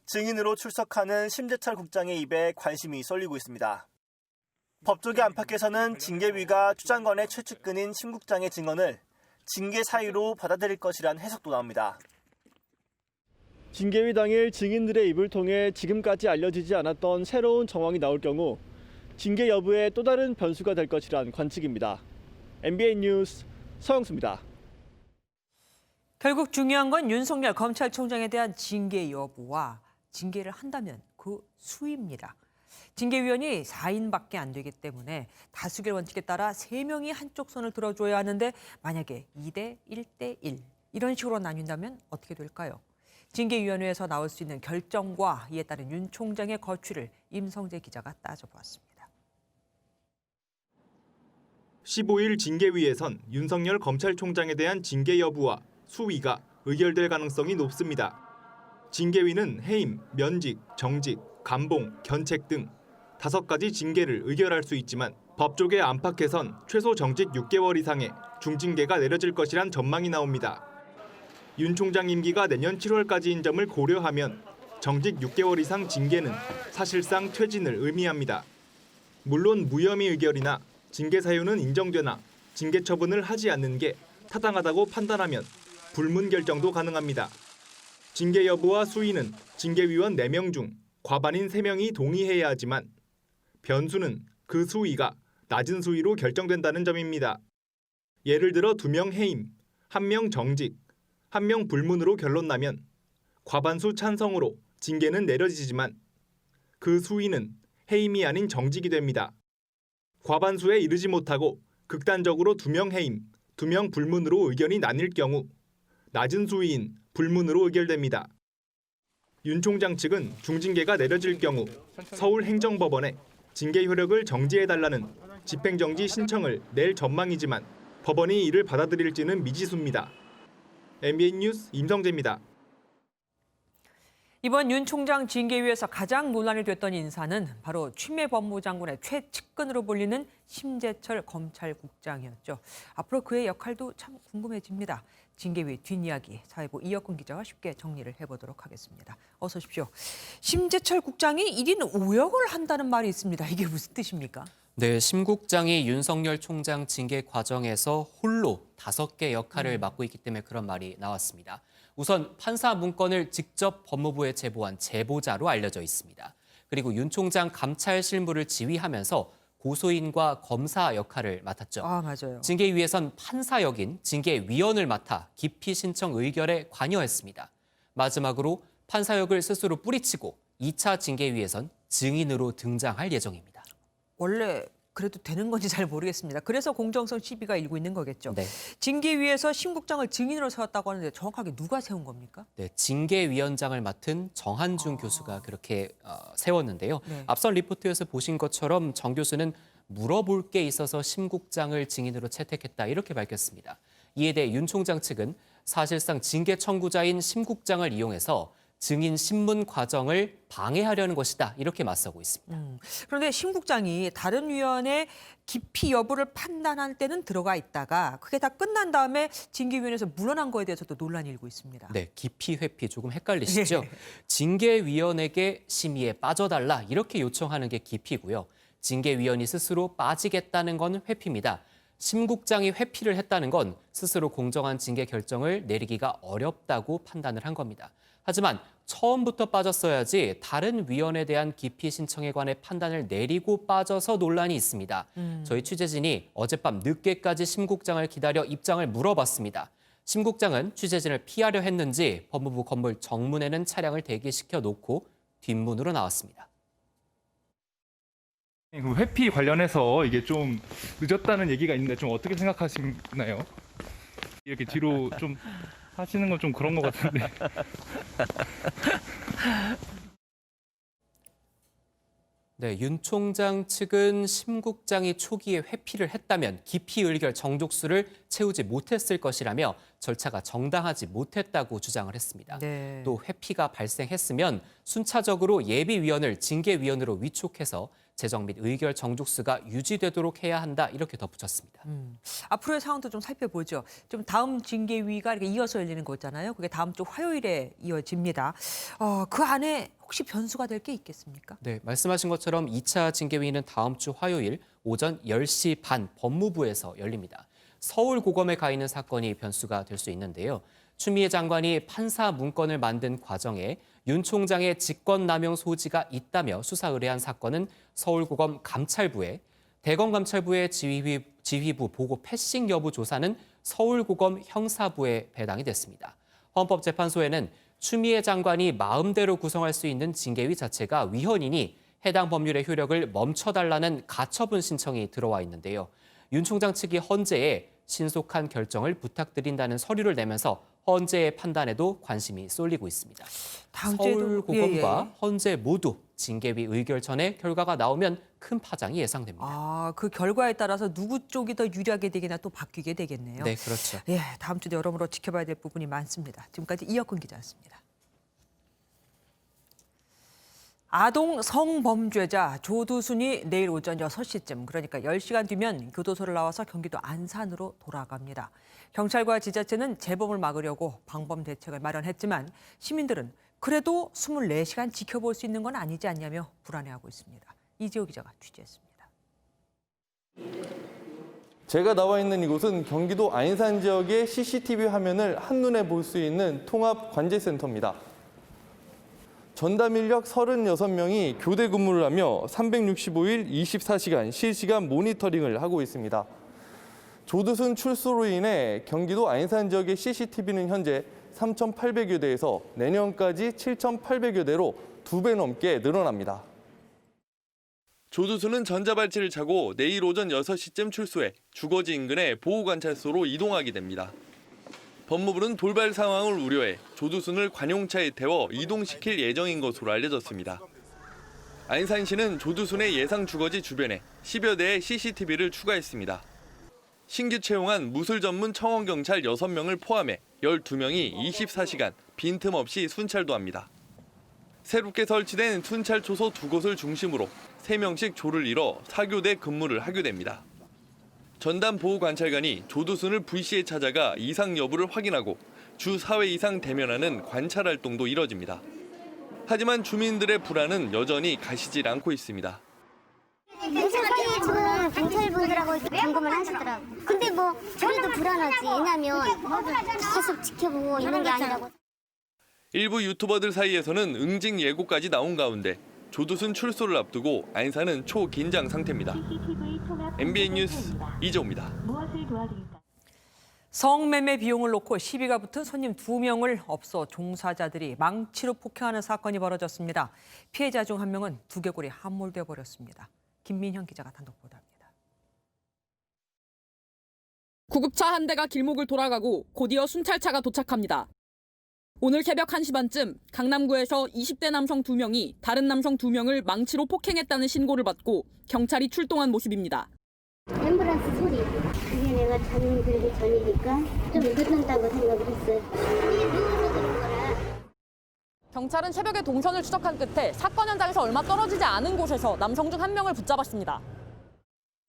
증인으로 출석하는 심재철 국장의 입에 관심이 쏠리고 있습니다. 법조계 안팎에서는 징계위가 주장관의 최측근인 심 국장의 증언을 징계 사유로 받아들일 것이란 해석도 나옵니다. 징계위 당일 증인들의 입을 통해 지금까지 알려지지 않았던 새로운 정황이 나올 경우 징계 여부에 또 다른 변수가 될 것이란 관측입니다. MBN 뉴스 서영수입니다. 결국 중요한 건 윤석열 검찰총장에 대한 징계 여부와 징계를 한다면 그 수입니다. 징계위원이 4인밖에 안 되기 때문에 다수결 원칙에 따라 3명이 한쪽 손을 들어줘야 하는데 만약에 2대 1대 1 이런 식으로 나뉜다면 어떻게 될까요? 징계위원회에서 나올 수 있는 결정과 이에 따른 윤 총장의 거취를 임성재 기자가 따져보았습니다. 15일 징계위에선 윤석열 검찰총장에 대한 징계 여부와 수위가 의결될 가능성이 높습니다. 징계위는 해임, 면직, 정직, 감봉, 견책 등 5가지 징계를 의결할 수 있지만 법조계 안팎에선 최소 정직 6개월 이상의 중징계가 내려질 것이란 전망이 나옵니다. 윤 총장 임기가 내년 7월까지인 점을 고려하면 정직 6개월 이상 징계는 사실상 퇴진을 의미합니다. 물론 무혐의 의결이나 징계 사유는 인정되나 징계 처분을 하지 않는 게 타당하다고 판단하면 불문 결정도 가능합니다. 징계 여부와 수위는 징계위원 4명 중 과반인 3명이 동의해야 하지만 변수는 그 수위가 낮은 수위로 결정된다는 점입니다. 예를 들어 2명 해임, 1명 정직, 1명 불문으로 결론 나면 과반수 찬성으로 징계는 내려지지만 그 수위는 해임이 아닌 정직이 됩니다. 과반수에 이르지 못하고 극단적으로 2명 해임, 2명 불문으로 의견이 나뉠 경우 낮은 수위인 불문으로 의결됩니다. 윤 총장 측은 중징계가 내려질 경우 서울행정법원에 징계 효력을 정지해달라는 집행정지 신청을 낼 전망이지만 법원이 이를 받아들일지는 미지수입니다. MBN 뉴스 임성재입니다. 이번 윤 총장 징계위에서 가장 논란이 됐던 인사는 바로 추미애 법무부 장관의 최측근으로 불리는 심재철 검찰국장이었죠. 앞으로 그의 역할도 참 궁금해집니다. 징계위 뒷이야기 사회부 이혁근 기자와 쉽게 정리를 해보도록 하겠습니다. 어서 오십시오. 심재철 국장이 1인 5역을 한다는 말이 있습니다. 이게 무슨 뜻입니까? 네, 심 국장이 윤석열 총장 징계 과정에서 홀로 5개 역할을 맡고 있기 때문에 그런 말이 나왔습니다. 우선 판사 문건을 직접 법무부에 제보한 제보자로 알려져 있습니다. 그리고 윤 총장 감찰 실무를 지휘하면서 고소인과 검사 역할을 맡았죠. 아, 맞아요. 징계위에선 판사 역인 징계위원을 맡아 기피 신청 의결에 관여했습니다. 마지막으로 판사 역을 스스로 뿌리치고 2차 징계위에선 증인으로 등장할 예정입니다. 원래 그래도 되는 건지 잘 모르겠습니다. 그래서 공정성 시비가 일고 있는 거겠죠. 네. 징계위에서 심 국장을 증인으로 세웠다고 하는데 정확하게 누가 세운 겁니까? 네, 징계위원장을 맡은 정한중 교수가 그렇게 세웠는데요. 네. 앞선 리포트에서 보신 것처럼 정 교수는 물어볼 게 있어서 심 국장을 증인으로 채택했다 이렇게 밝혔습니다. 이에 대해 윤 총장 측은 사실상 징계 청구자인 심 국장을 이용해서 증인 신문 과정을 방해하려는 것이다 이렇게 맞서고 있습니다. 그런데 심 국장이 다른 위원회 기피 여부를 판단할 때는 들어가 있다가 그게 다 끝난 다음에 징계위원회에서 물러난 거에 대해서도 논란이 일고 있습니다. 네, 기피 회피 조금 헷갈리시죠? 네. 징계위원에게 심의에 빠져달라 이렇게 요청하는 게 기피고요. 징계위원이 스스로 빠지겠다는 건 회피입니다. 심 국장이 회피를 했다는 건 스스로 공정한 징계 결정을 내리기가 어렵다고 판단을 한 겁니다. 하지만 처음부터 빠졌어야지 다른 위원에 대한 기피 신청에 관해 판단을 내리고 빠져서 논란이 있습니다. 저희 취재진이 어젯밤 늦게까지 심 국장을 기다려 입장을 물어봤습니다. 심 국장은 취재진을 피하려 했는지 법무부 건물 정문에는 차량을 대기시켜 놓고 뒷문으로 나왔습니다. 회피 관련해서 이게 좀 늦었다는 얘기가 있는데 좀 어떻게 생각하시나요? 이렇게 뒤로 좀 하시는 건 좀 그런 것 같은데. 네, 윤 총장 측은 심 국장이 초기에 회피를 했다면 기피 의결 정족수를 채우지 못했을 것이라며 절차가 정당하지 못했다고 주장을 했습니다. 네. 또 회피가 발생했으면 순차적으로 예비위원을 징계위원으로 위촉해서 재정 및 의결 정족수가 유지되도록 해야 한다 이렇게 덧붙였습니다. 앞으로의 상황도 좀 살펴보죠. 좀 다음 징계위가 이렇게 이어서 열리는 거잖아요. 그게 다음 주 화요일에 이어집니다. 그 안에 혹시 변수가 될 게 있겠습니까? 네, 말씀하신 것처럼 2차 징계위는 다음 주 화요일 오전 10시 반 법무부에서 열립니다. 서울고검에 가 있는 사건이 변수가 될 수 있는데요. 추미애 장관이 판사 문건을 만든 과정에 윤 총장의 직권남용 소지가 있다며 수사 의뢰한 사건은 서울고검 감찰부에, 대검감찰부의 지휘부 보고 패싱 여부 조사는 서울고검 형사부에 배당이 됐습니다. 헌법재판소에는 추미애 장관이 마음대로 구성할 수 있는 징계위 자체가 위헌이니 해당 법률의 효력을 멈춰달라는 가처분 신청이 들어와 있는데요. 윤 총장 측이 헌재에 신속한 결정을 부탁드린다는 서류를 내면서 헌재의 판단에도 관심이 쏠리고 있습니다. 서울고검과 헌재 모두 징계위 의결 전에 결과가 나오면 큰 파장이 예상됩니다. 그 결과에 따라서 누구 쪽이 더 유리하게 되기나 또 바뀌게 되겠네요. 네, 그렇죠. 예, 다음 주도 여러모로 지켜봐야 될 부분이 많습니다. 지금까지 이혁근 기자였습니다. 아동 성범죄자 조두순이 내일 오전 6시쯤, 그러니까 10시간 뒤면 교도소를 나와서 경기도 안산으로 돌아갑니다. 경찰과 지자체는 재범을 막으려고 방범 대책을 마련했지만 시민들은 그래도 24시간 지켜볼 수 있는 건 아니지 않냐며 불안해하고 있습니다. 이지호 기자가 취재했습니다. 제가 나와 있는 이곳은 경기도 안산 지역의 CCTV 화면을 한눈에 볼 수 있는 통합관제센터입니다. 전담 인력 36명이 교대 근무를 하며 365일 24시간 실시간 모니터링을 하고 있습니다. 조두순 출소로 인해 경기도 안산 지역의 CCTV는 현재 3,800여 대에서 내년까지 7,800여 대로 2배 넘게 늘어납니다. 조두순은 전자발찌를 차고 내일 오전 6시쯤 출소해 주거지 인근의 보호관찰소로 이동하게 됩니다. 법무부는 돌발 상황을 우려해 조두순을 관용차에 태워 이동시킬 예정인 것으로 알려졌습니다. 안산시는 조두순의 예상 주거지 주변에 10여 대의 CCTV를 추가했습니다. 신규 채용한 무술 전문 청원경찰 6명을 포함해 12명이 24시간 빈틈없이 순찰도 합니다. 새롭게 설치된 순찰 초소 2곳을 중심으로 3명씩 조를 이뤄 4교대 근무를 하게 됩니다. 전담 보호관찰관이 조두순을 VC에 찾아가 이상 여부를 확인하고 주 4회 이상 대면하는 관찰 활동도 이뤄집니다. 하지만 주민들의 불안은 여전히 가시질 않고 있습니다. 경찰관이 지금 경찰분들하고 점검을 하시더라고요. 근데 저희도 불안하지. 왜냐면 계속 지켜보고 있는 게 아니라고. 일부 유튜버들 사이에서는 응징 예고까지 나온 가운데 조두순 출소를 앞두고 안산은 초긴장 상태입니다. MBN 뉴스 이재호입니다. 성매매 비용을 놓고 시비가 붙은 손님 2명을 업소 종사자들이 망치로 폭행하는 사건이 벌어졌습니다. 피해자 중 1명은 두개골이 함몰되어 버렸습니다. 김민형 기자가 단독 보도합니다. 구급차 한 대가 길목을 돌아가고 곧이어 순찰차가 도착합니다. 오늘 새벽 1시 반쯤 강남구에서 20대 남성 2명이 다른 남성 2명을 망치로 폭행했다는 신고를 받고 경찰이 출동한 모습입니다. 앰뷸런스 소리. 그게 내가 잠이 들기 전이니까 좀 늦는다고 생각을 했어요. 누워서 그런 거라. 경찰은 새벽에 동선을 추적한 끝에 사건 현장에서 얼마 떨어지지 않은 곳에서 남성 중 1명을 붙잡았습니다.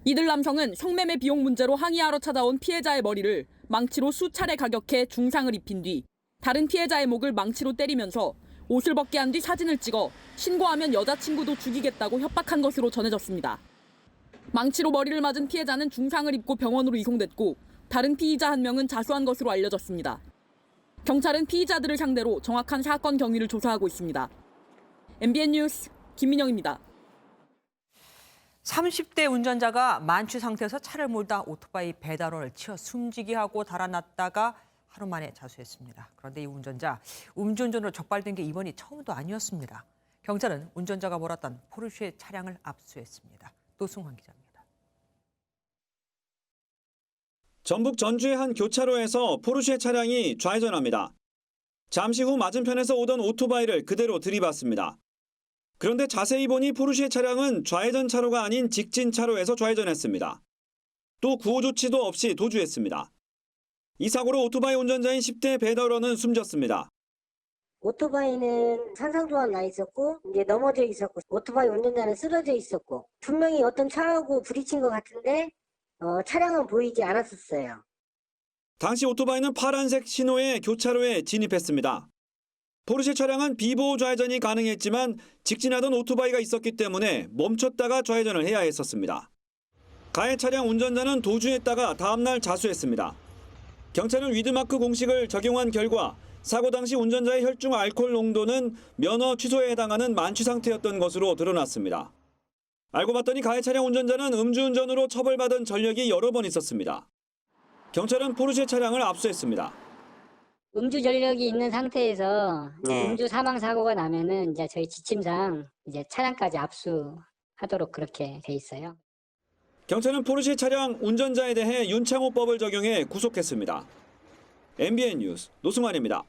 이들 남성은 성매매 비용 문제로 항의하러 찾아온 피해자의 머리를 망치로 수차례 가격해 중상을 입힌 뒤 다른 피해자의 목을 망치로 때리면서 옷을 벗게 한 뒤 사진을 찍어 신고하면 여자친구도 죽이겠다고 협박한 것으로 전해졌습니다. 망치로 머리를 맞은 피해자는 중상을 입고 병원으로 이송됐고 다른 피의자 1명은 자수한 것으로 알려졌습니다. 경찰은 피의자들을 상대로 정확한 사건 경위를 조사하고 있습니다. MBN 뉴스 김민영입니다. 30대 운전자가 만취 상태에서 차를 몰다 오토바이 배달원을 치어 숨지게 하고 달아났다가 하루 만에 자수했습니다. 그런데 이 운전자 음주운전으로 적발된 게 이번이 처음도 아니었습니다. 경찰은 운전자가 몰았던 포르쉐 차량을 압수했습니다. 노승환 기자입니다. 전북 전주의 한 교차로에서 포르쉐 차량이 좌회전합니다. 잠시 후 맞은편에서 오던 오토바이를 그대로 들이받습니다. 그런데 자세히 보니 포르쉐 차량은 좌회전 차로가 아닌 직진 차로에서 좌회전했습니다. 또 구호 조치도 없이 도주했습니다. 이 사고로 오토바이 운전자인 10대 배달원은 숨졌습니다. 오토바이는 산상조각 나 있었고 이제 넘어져 있었고 오토바이 운전자는 쓰러져 있었고 분명히 어떤 차하고 부딪힌 것 같은데 차량은 보이지 않았었어요. 당시 오토바이는 파란색 신호의 교차로에 진입했습니다. 포르쉐 차량은 비보호 좌회전이 가능했지만 직진하던 오토바이가 있었기 때문에 멈췄다가 좌회전을 해야 했었습니다. 가해 차량 운전자는 도주했다가 다음날 자수했습니다. 경찰은 위드마크 공식을 적용한 결과 사고 당시 운전자의 혈중 알코올 농도는 면허 취소에 해당하는 만취 상태였던 것으로 드러났습니다. 알고 봤더니 가해 차량 운전자는 음주운전으로 처벌받은 전력이 여러 번 있었습니다. 경찰은 포르쉐 차량을 압수했습니다. 음주 전력이 있는 상태에서 음주 사망 사고가 나면은 이제 저희 지침상 이제 차량까지 압수하도록 그렇게 돼 있어요. 경찰은 포르쉐 차량 운전자에 대해 윤창호법을 적용해 구속했습니다. MBN 뉴스 노승환입니다.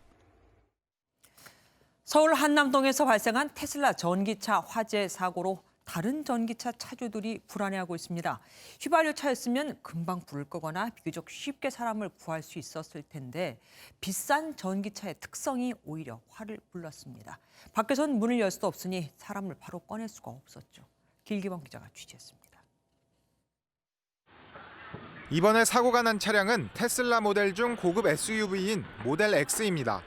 서울 한남동에서 발생한 테슬라 전기차 화재 사고로 다른 전기차 차주들이 불안해하고 있습니다. 휘발유 차였으면 금방 불을 끄거나 비교적 쉽게 사람을 구할 수 있었을 텐데 비싼 전기차의 특성이 오히려 화를 불렀습니다. 밖에선 문을 열 수도 없으니 사람을 바로 꺼낼 수가 없었죠. 길기범 기자가 취재했습니다. 이번에 사고가 난 차량은 테슬라 모델 중 고급 SUV인 모델 X입니다.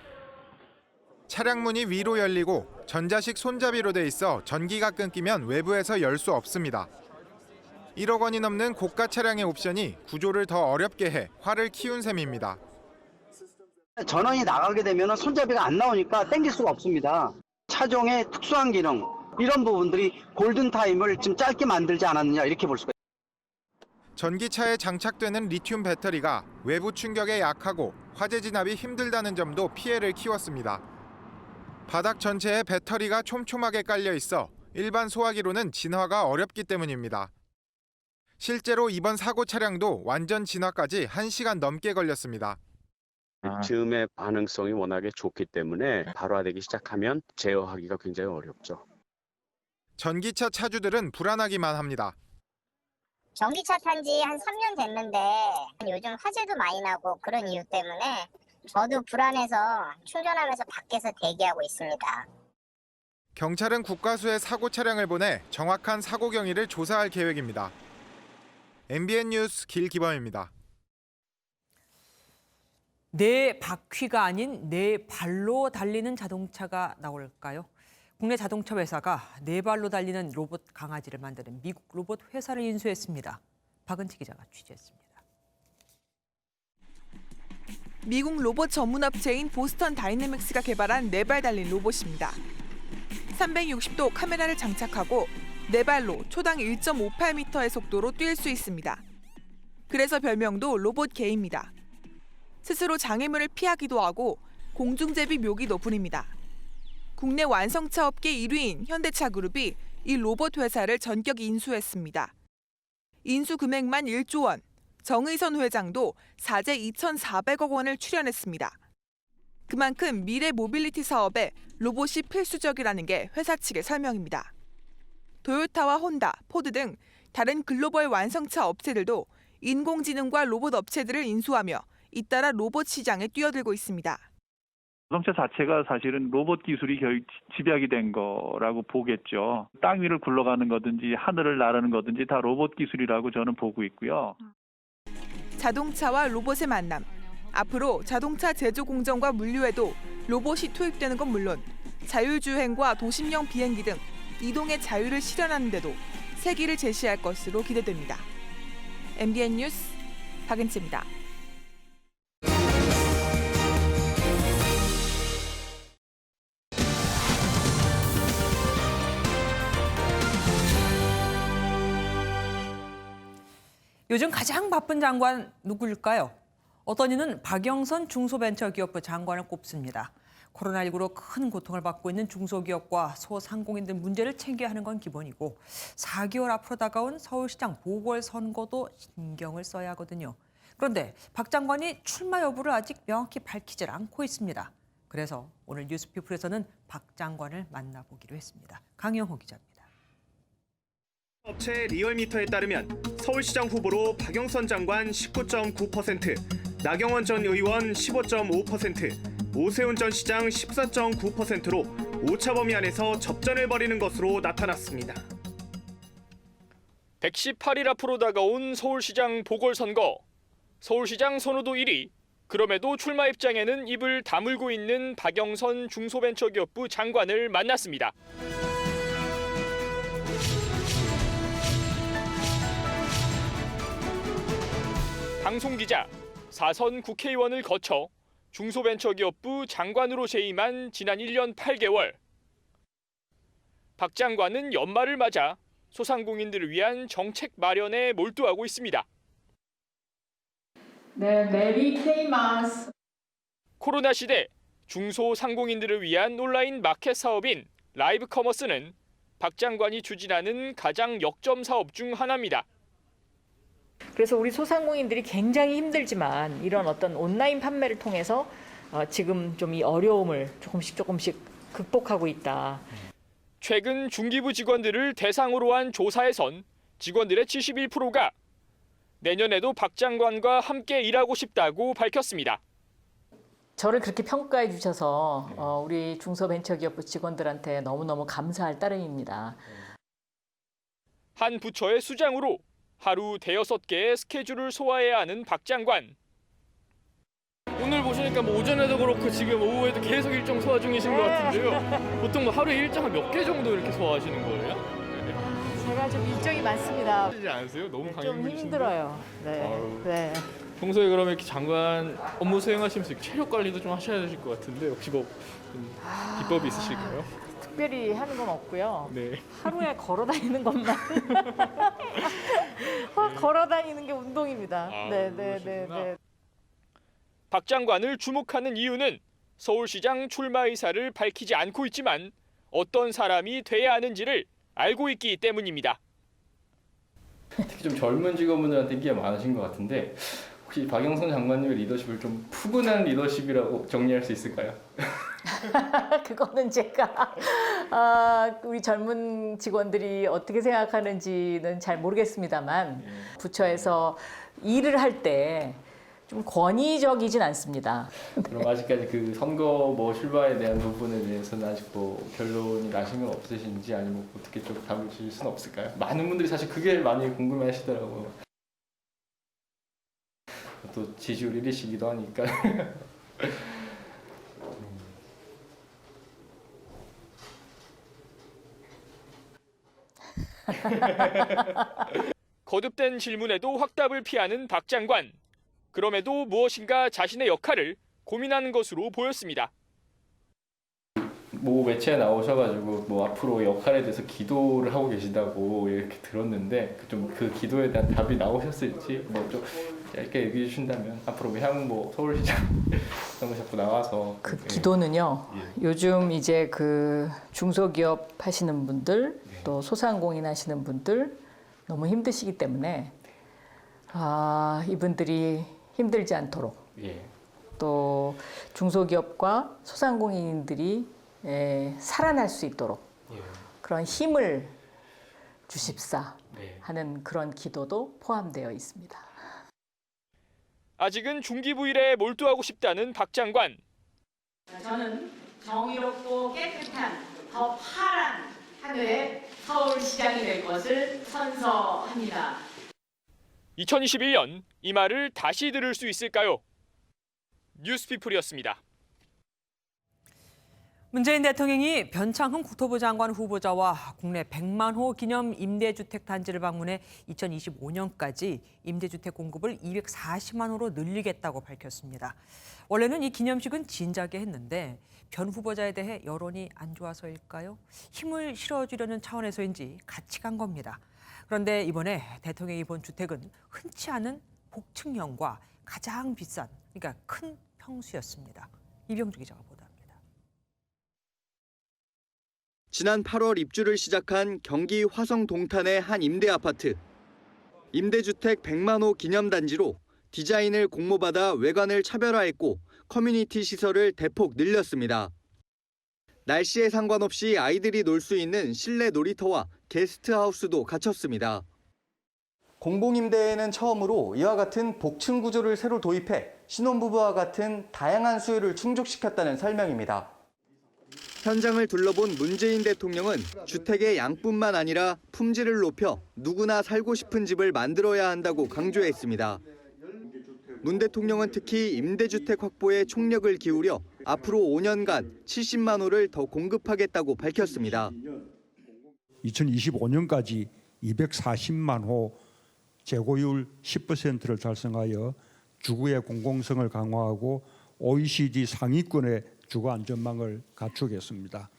차량 문이 위로 열리고 전자식 손잡이로 돼 있어 전기가 끊기면 외부에서 열 수 없습니다. 1억 원이 넘는 고가 차량의 옵션이 구조를 더 어렵게 해 화를 키운 셈입니다. 전원이 나가게 되면 손잡이가 안 나오니까 당길 수가 없습니다. 차종의 특수한 기능, 이런 부분들이 골든타임을 좀 짧게 만들지 않았느냐 이렇게 볼 수가 있습니다. 전기차에 장착되는 리튬 배터리가 외부 충격에 약하고 화재 진압이 힘들다는 점도 피해를 키웠습니다. 바닥 전체에 배터리가 촘촘하게 깔려 있어 일반 소화기로는 진화가 어렵기 때문입니다. 실제로 이번 사고 차량도 완전 진화까지 1시간 넘게 걸렸습니다. 리튬의 반응성이 워낙에 좋기 때문에 발화되기 시작하면 제어하기가 굉장히 어렵죠. 전기차 차주들은 불안하기만 합니다. 전기차 탄 지 한 3년 됐는데 요즘 화재도 많이 나고 그런 이유 때문에 저도 불안해서 충전하면서 밖에서 대기하고 있습니다. 경찰은 국과수에 사고 차량을 보내 정확한 사고 경위를 조사할 계획입니다. MBN 뉴스 길기범입니다. 네 바퀴가 아닌 네 발로 달리는 자동차가 나올까요? 국내 자동차 회사가 네 발로 달리는 로봇 강아지를 만드는 미국 로봇 회사를 인수했습니다. 박은치 기자가 취재했습니다. 미국 로봇 전문 업체인 보스턴 다이내믹스가 개발한 네 발 달린 로봇입니다. 360도 카메라를 장착하고 4발로 초당 1.58m의 속도로 뛸 수 있습니다. 그래서 별명도 로봇 개입니다. 스스로 장애물을 피하기도 하고 공중제비 묘기도 부립니다. 국내 완성차 업계 1위인 현대차그룹이 이 로봇 회사를 전격 인수했습니다. 인수 금액만 1조 원, 정의선 회장도 사재 2,400억 원을 출연했습니다. 그만큼 미래 모빌리티 사업에 로봇이 필수적이라는 게 회사 측의 설명입니다. 토요타와 혼다, 포드 등 다른 글로벌 완성차 업체들도 인공지능과 로봇 업체들을 인수하며 잇따라 로봇 시장에 뛰어들고 있습니다. 자동차 자체가 사실은 로봇 기술이 결국 집약이 된 거라고 보겠죠. 땅 위를 굴러가는 거든지 하늘을 나르는 거든지 다 로봇 기술이라고 저는 보고 있고요. 자동차와 로봇의 만남. 앞으로 자동차 제조 공정과 물류에도 로봇이 투입되는 건 물론 자율주행과 도심형 비행기 등 이동의 자유를 실현하는 데도 세기를 제시할 것으로 기대됩니다. MBN 뉴스 박은채입니다. 요즘 가장 바쁜 장관 누구일까요? 어떤 이는 박영선 중소벤처기업부 장관을 꼽습니다. 코로나19로 큰 고통을 받고 있는 중소기업과 소상공인들 문제를 챙겨야 하는 건 기본이고 4개월 앞으로 다가온 서울시장 보궐선거도 신경을 써야 하거든요. 그런데 박 장관이 출마 여부를 아직 명확히 밝히질 않고 있습니다. 그래서 오늘 뉴스피플에서는 박 장관을 만나보기로 했습니다. 강영호 기자입니다. 업체 리얼미터에 따르면 서울시장 후보로 박영선 장관 19.9%, 나경원 전 의원 15.5%, 오세훈 전 시장 14.9%로 오차 범위 안에서 접전을 벌이는 것으로 나타났습니다. 118일 앞으로 다가온 서울시장 보궐선거. 서울시장 선호도 1위. 그럼에도 출마 입장에는 입을 다물고 있는 박영선 중소벤처기업부 장관을 만났습니다. 방송기자, 4선 국회의원을 거쳐 중소벤처기업부 장관으로 재임한 지난 1년 8개월. 박 장관은 연말을 맞아 소상공인들을 위한 정책 마련에 몰두하고 있습니다. 네, 메리 크리스마스. 코로나 시대 중소상공인들을 위한 온라인 마켓 사업인 라이브 커머스는 박 장관이 추진하는 가장 역점 사업 중 하나입니다. 그래서 우리 소상공인들이 굉장히 힘들지만 이런 어떤 온라인 판매를 통해서 지금 좀 이 어려움을 조금씩 극복하고 있다. 최근 중기부 직원들을 대상으로 한 조사에선 직원들의 71%가 내년에도 박 장관과 함께 일하고 싶다고 밝혔습니다. 저를 그렇게 평가해 주셔서 우리 중소벤처기업부 직원들한테 너무너무 감사할 따름입니다. 한 부처의 수장으로 하루 5-6개의 스케줄을 소화해야 하는 박 장관. 오늘 보시니까 뭐 오전에도 그렇고 지금 오후에도 계속 일정 소화 중이신 것 같은데요. 보통 뭐 하루에 일정 몇 개 정도 이렇게 소화하시는 거예요? 제가 좀 일정이 많습니다. 하시지 않으세요? 너무 좀 힘들어요. 네. 네. 평소에 그러면 이렇게 장관 업무 수행하시면서 체력 관리도 좀 하셔야 되실 것 같은데 혹시 뭐 비법이 있으실까요? 특별히 하는 건 없고요. 네. 하루에 걸어 다니는 것만. 걸어 다니는 게 운동입니다. 네. 박 장관을 주목하는 이유는 서울시장 출마 의사를 밝히지 않고 있지만 어떤 사람이 돼야 하는지를 알고 있기 때문입니다. 특히 좀 젊은 직원분들한테 인기가 많으신 것 같은데 혹시 박영선 장관님의 리더십을 좀 푸근한 리더십이라고 정리할 수 있을까요? 그거는 제가 우리 젊은 직원들이 어떻게 생각하는지는 잘 모르겠습니다만 부처에서 일을 할 때 좀 권위적이진 않습니다. 그럼 아직까지 그 선거 뭐 출마에 대한 부분에 대해서는 아직 뭐 결론이 나신 건 없으신지 아니면 어떻게 좀 답을 주실 수는 없을까요? 많은 분들이 사실 그게 많이 궁금해하시더라고요. 또 지지율 1위시기도 하니까. 거듭된 질문에도 확답을 피하는 박 장관. 그럼에도 무엇인가 자신의 역할을 고민하는 것으로 보였습니다. 모 매체에 나오셔가지고 뭐 앞으로 역할에 대해서 기도를 하고 계시다고 이렇게 들었는데 좀 그 기도에 대한 답이 나오셨을지 뭐 좀 짧게 얘기해 주신다면 앞으로 외항 서울시장 너무 자꾸 나와서 그 기도는요. 요즘 이제 그 중소기업 하시는 분들 또 소상공인 하시는 분들 너무 힘드시기 때문에 이분들이 힘들지 않도록 또 중소기업과 소상공인들이 살아날 수 있도록 그런 힘을 주십사 하는 그런 기도도 포함되어 있습니다. 아직은 중기부일에 몰두하고 싶다는 박 장관. 저는 정의롭고 깨끗한 더 파란 한 해의 서울시장이 될 것을 선서합니다. 2021년 이 말을 다시 들을 수 있을까요? 뉴스피플이었습니다. 문재인 대통령이 변창흠 국토부 장관 후보자와 국내 100만 호 기념 임대주택 단지를 방문해 2025년까지 임대주택 공급을 240만 호로 늘리겠다고 밝혔습니다. 원래는 이 기념식은 진작에 했는데 변 후보자에 대해 여론이 안 좋아서일까요? 힘을 실어주려는 차원에서인지 같이 간 겁니다. 그런데 이번에 대통령이 본 주택은 흔치 않은 복층형과 가장 비싼, 그러니까 큰 평수였습니다. 이병주 기자가 보도합니다. 지난 8월 입주를 시작한 경기 화성 동탄의 한 임대 아파트. 임대주택 100만 호 기념단지로 디자인을 공모받아 외관을 차별화했고 커뮤니티 시설을 대폭 늘렸습니다. 날씨에 상관없이 아이들이 놀 수 있는 실내 놀이터와 게스트하우스도 갖췄습니다. 공공임대에는 처음으로 이와 같은 복층 구조를 새로 도입해 신혼부부와 같은 다양한 수요를 충족시켰다는 설명입니다. 현장을 둘러본 문재인 대통령은 주택의 양뿐만 아니라 품질을 높여 누구나 살고 싶은 집을 만들어야 한다고 강조했습니다. 문 대통령은 특히 임대주택 확보에 총력을 기울여 앞으로 5년간 70만 호를 더 공급하겠다고 밝혔습니다. 2025년까지 240만 호 재고율 10%를 달성하여 주거의 공공성을 강화하고 OECD 상위권의 주거 안전망을 갖추겠습니다.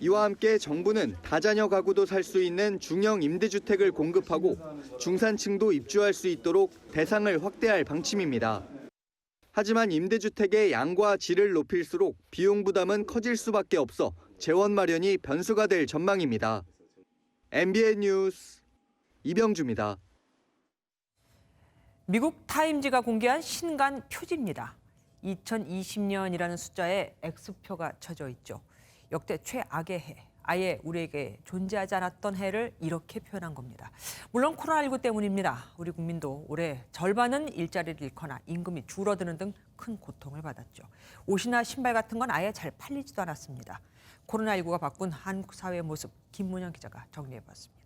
이와 함께 정부는 다자녀 가구도 살 수 있는 중형 임대주택을 공급하고 중산층도 입주할 수 있도록 대상을 확대할 방침입니다. 하지만 임대주택의 양과 질을 높일수록 비용 부담은 커질 수밖에 없어 재원 마련이 변수가 될 전망입니다. MBN 뉴스 이병주입니다. 미국 타임지가 공개한 신간 표지입니다. 2020년이라는 숫자에 X표가 쳐져 있죠. 역대 최악의 해, 아예 우리에게 존재하지 않았던 해를 이렇게 표현한 겁니다. 물론 코로나19 때문입니다. 우리 국민도 올해 절반은 일자리를 잃거나 임금이 줄어드는 등 큰 고통을 받았죠. 옷이나 신발 같은 건 아예 잘 팔리지도 않았습니다. 코로나19가 바꾼 한국 사회의 모습, 김문영 기자가 정리해봤습니다.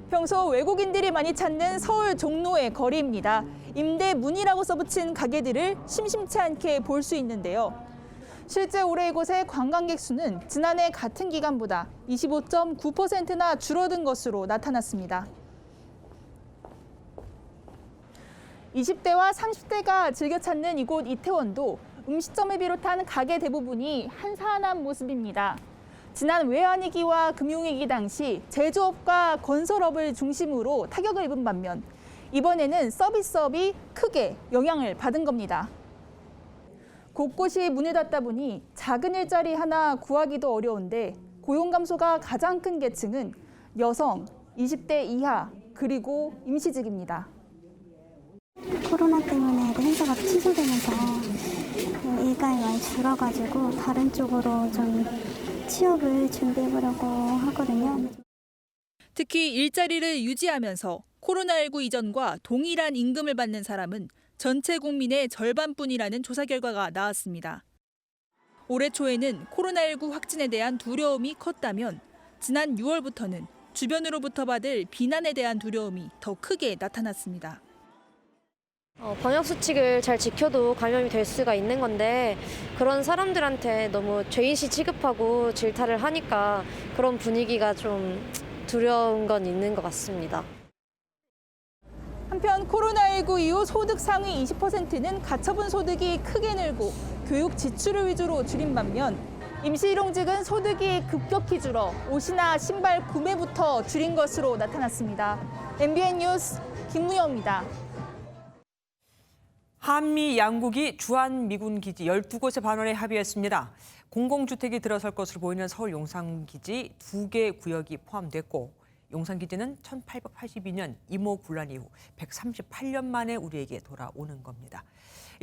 평소 외국인들이 많이 찾는 서울 종로의 거리입니다. 임대문이라고 써붙인 가게들을 심심치 않게 볼 수 있는데요. 실제 올해 이곳의 관광객 수는 지난해 같은 기간보다 25.9%나 줄어든 것으로 나타났습니다. 20대와 30대가 즐겨 찾는 이곳 이태원도 음식점을 비롯한 가게 대부분이 한산한 모습입니다. 지난 외환위기와 금융위기 당시 제조업과 건설업을 중심으로 타격을 입은 반면 이번에는 서비스업이 크게 영향을 받은 겁니다. 곳곳이 문을 닫다 보니 작은 일자리 하나 구하기도 어려운데 고용 감소가 가장 큰 계층은 여성, 20대 이하, 그리고 임시직입니다. 코로나 때문에 행사가 취소되면서 일감이 많이 줄어가지고 다른 쪽으로 좀 취업을 준비해보려고 하거든요. 특히 일자리를 유지하면서 코로나19 이전과 동일한 임금을 받는 사람은 전체 국민의 절반뿐이라는 조사 결과가 나왔습니다. 올해 초에는 코로나19 확진에 대한 두려움이 컸다면 지난 6월부터는 주변으로부터 받을 비난에 대한 두려움이 더 크게 나타났습니다. 방역수칙을 잘 지켜도 감염이 될 수가 있는 건데 그런 사람들한테 너무 죄인시 취급하고 질타를 하니까 그런 분위기가 좀 두려운 건 있는 것 같습니다. 한편 코로나19 이후 소득 상위 20%는 가처분 소득이 크게 늘고 교육 지출을 위주로 줄인 반면 임시일용직은 소득이 급격히 줄어 옷이나 신발 구매부터 줄인 것으로 나타났습니다. MBN 뉴스 김무영입니다. 한미 양국이 주한미군 기지 12곳에 반환에 합의했습니다. 공공주택이 들어설 것으로 보이는 서울 용산기지 2개 구역이 포함됐고 용산기지는 1882년 이모 군란 이후 138년 만에 우리에게 돌아오는 겁니다.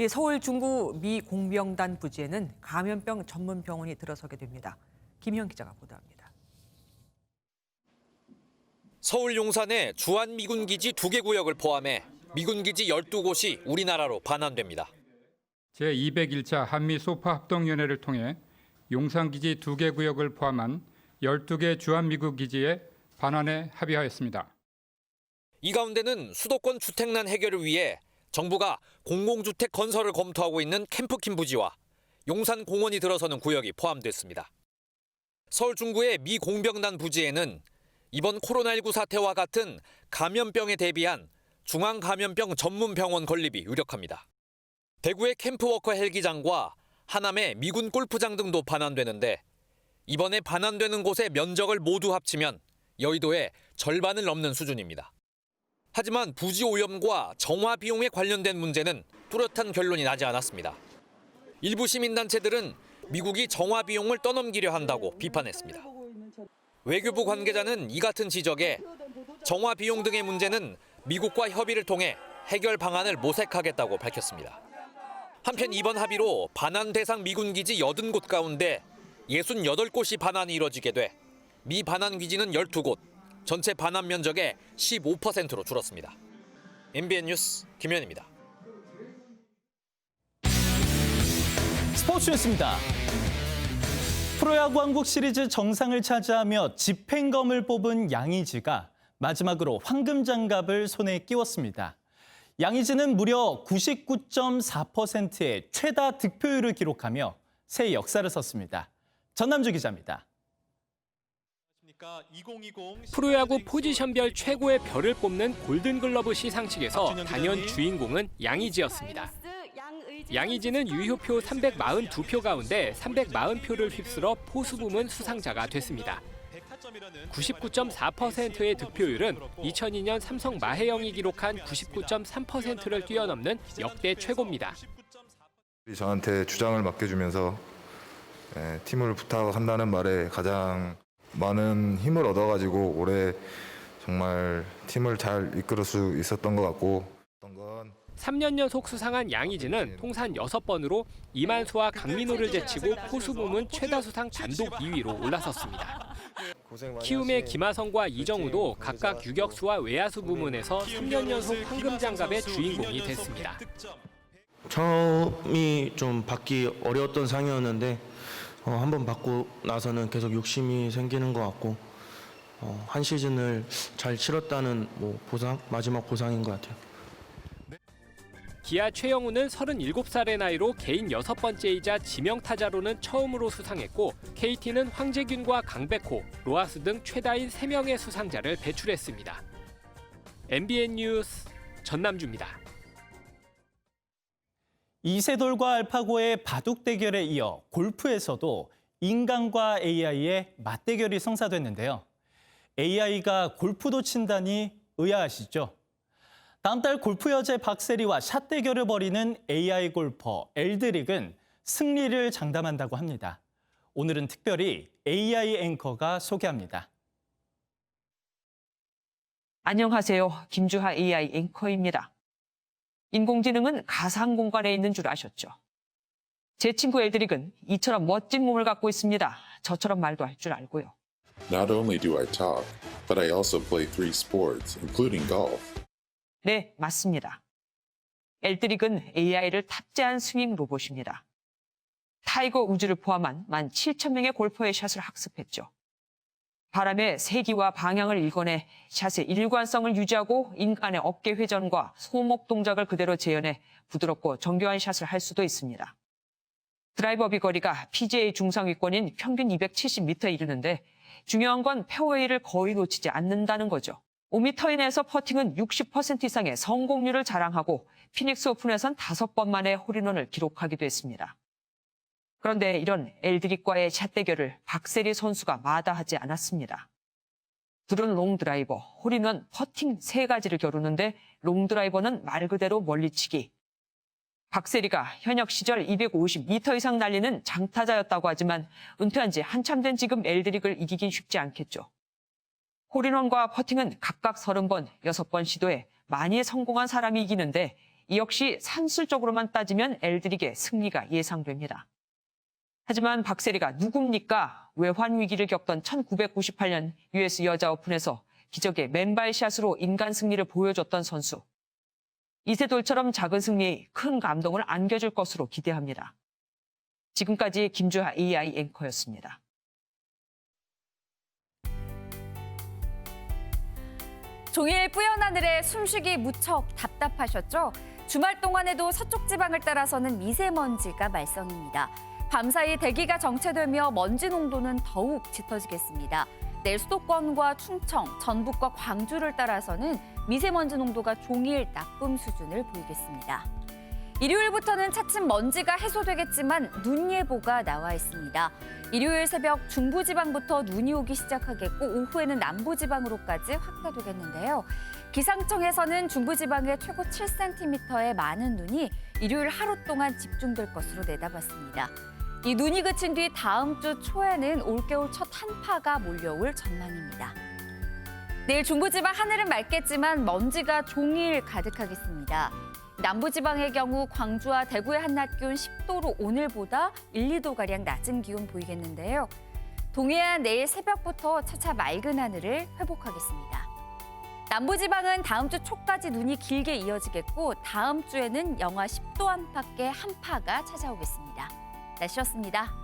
서울 중구 미 공병단 부지에는 감염병 전문 병원이 들어서게 됩니다. 김희영 기자가 보도합니다. 서울 용산의 주한미군 기지 2개 구역을 포함해 미군 기지 12곳이 우리나라로 반환됩니다. 제201차 한미 소파 합동위원회를 통해 용산기지 2개 구역을 포함한 12개 주한미군 기지에 반환에 합의하였습니다. 이 가운데는 수도권 주택난 해결을 위해 정부가 공공주택 건설을 검토하고 있는 캠프킴 부지와 용산 공원이 들어서는 구역이 포함됐습니다. 서울 중구의 미 공병단 부지에는 이번 코로나19 사태와 같은 감염병에 대비한 중앙감염병 전문병원 건립이 유력합니다. 대구의 캠프워커 헬기장과 하남의 미군 골프장 등도 반환되는데 이번에 반환되는 곳의 면적을 모두 합치면 여의도의 절반을 넘는 수준입니다. 하지만 부지 오염과 정화 비용에 관련된 문제는 뚜렷한 결론이 나지 않았습니다. 일부 시민단체들은 미국이 정화 비용을 떠넘기려 한다고 비판했습니다. 외교부 관계자는 이 같은 지적에 정화 비용 등의 문제는 미국과 협의를 통해 해결 방안을 모색하겠다고 밝혔습니다. 한편 이번 합의로 반환 대상 미군 기지 80곳 가운데 68곳이 반환이 이뤄지게 돼 미 반환 기지는 12곳, 전체 반환 면적의 15%로 줄었습니다. MBN 뉴스 김현입니다. 스포츠 뉴스입니다. 프로야구 한국 시리즈 정상을 차지하며 집행검을 뽑은 양의지가 마지막으로 황금장갑을 손에 끼웠습니다. 양의지는 무려 99.4%의 최다 득표율을 기록하며 새 역사를 썼습니다. 전남주 기자입니다. 프로야구 포지션별 최고의 별을 뽑는 골든글러브 시상식에서 단연 주인공은 양의지였습니다. 양의지는 유효표 342표 가운데 340표를 휩쓸어 포수 부문 수상자가 됐습니다. 99.4%의 득표율은 2002년 삼성 마혜영이 기록한 99.3%를 뛰어넘는 역대 최고입니다. 저한테 주장을 맡겨주면서 팀을 부탁한다는 말에 가장 많은 힘을 얻어가지고 올해 정말 팀을 잘 이끌을 수 있었던 것 같고 3년 연속 수상한 양의지는 통산 6번으로 이만수와 강민호를 제치고 포수 부문 최다 수상 단독 2위로 올라섰습니다. 키움의 김하성과 이정우도 각각 유격수와 외야수 부문에서 3년 연속 황금장갑의 주인공이 됐습니다. 처음이 좀 받기 어려웠던 상이었는데 한번 받고 나서는 계속 욕심이 생기는 것 같고 한 시즌을 잘 치렀다는 마지막 보상인 것 같아요. 기아 최영우는 37살의 나이로 개인 6번째이자 지명타자로는 처음으로 수상했고 KT는 황재균과 강백호, 로하스 등 최다인 3명의 수상자를 배출했습니다. MBN 뉴스 전남주입니다. 이세돌과 알파고의 바둑 대결에 이어 골프에서도 인간과 AI의 맞대결이 성사됐는데요. AI가 골프도 친다니 의아하시죠? 다음 달 골프 여제 박세리와 샷 대결을 벌이는 AI 골퍼 엘드릭은 승리를 장담한다고 합니다. 오늘은 특별히 AI 앵커가 소개합니다. 안녕하세요. 김주하 AI 앵커입니다. 인공지능은 가상 공간에 있는 줄 아셨죠? 제 친구 엘드릭은 이처럼 멋진 몸을 갖고 있습니다. 저처럼 말도 할 줄 알고요. Not only do I talk, but I also play 3 sports, including golf. 네, 맞습니다. 엘드릭은 AI를 탑재한 스윙 로봇입니다. 타이거 우즈를 포함한 17,000명의 골퍼의 샷을 학습했죠. 바람의 세기와 방향을 읽어내 샷의 일관성을 유지하고 인간의 어깨 회전과 소목 동작을 그대로 재현해 부드럽고 정교한 샷을 할 수도 있습니다. 드라이버 비거리가 PGA 중상위권인 평균 270m에 이르는데 중요한 건 페어웨이를 거의 놓치지 않는다는 거죠. 5m 이내에서 퍼팅은 60% 이상의 성공률을 자랑하고 피닉스 오픈에선 5번 만에 홀인원을 기록하기도 했습니다. 그런데 이런 엘드릭과의 샷 대결을 박세리 선수가 마다하지 않았습니다. 둘은 롱드라이버, 홀인원, 퍼팅 3가지를 겨루는데 롱드라이버는 말 그대로 멀리치기. 박세리가 현역 시절 250m 이상 날리는 장타자였다고 하지만 은퇴한 지 한참 된 지금 엘드릭을 이기긴 쉽지 않겠죠. 홀인원과 퍼팅은 각각 30번, 6번 시도에 많이 성공한 사람이 이기는데 이 역시 산술적으로만 따지면 엘드릭의 승리가 예상됩니다. 하지만 박세리가 누굽니까? 외환 위기를 겪던 1998년 US 여자 오픈에서 기적의 맨발샷으로 인간 승리를 보여줬던 선수. 이세돌처럼 작은 승리에 큰 감동을 안겨줄 것으로 기대합니다. 지금까지 김주하 AI 앵커였습니다. 종일 뿌연 하늘에 숨쉬기 무척 답답하셨죠? 주말 동안에도 서쪽 지방을 따라서는 미세먼지가 말썽입니다. 밤사이 대기가 정체되며 먼지 농도는 더욱 짙어지겠습니다. 내일 수도권과 충청, 전북과 광주를 따라서는 미세먼지 농도가 종일 나쁨 수준을 보이겠습니다. 일요일부터는 차츰 먼지가 해소되겠지만 눈 예보가 나와 있습니다. 일요일 새벽 중부지방부터 눈이 오기 시작하겠고 오후에는 남부지방으로까지 확대되겠는데요. 기상청에서는 중부지방에 최고 7cm의 많은 눈이 일요일 하루 동안 집중될 것으로 내다봤습니다. 이 눈이 그친 뒤 다음 주 초에는 올겨울 첫 한파가 몰려올 전망입니다. 내일 중부지방 하늘은 맑겠지만 먼지가 종일 가득하겠습니다. 남부지방의 경우 광주와 대구의 한낮 기온 10도로 오늘보다 1, 2도가량 낮은 기온 보이겠는데요. 동해안 내일 새벽부터 차차 맑은 하늘을 회복하겠습니다. 남부지방은 다음 주 초까지 눈이 길게 이어지겠고 다음 주에는 영하 10도 안팎의 한파가 찾아오겠습니다. 날씨였습니다.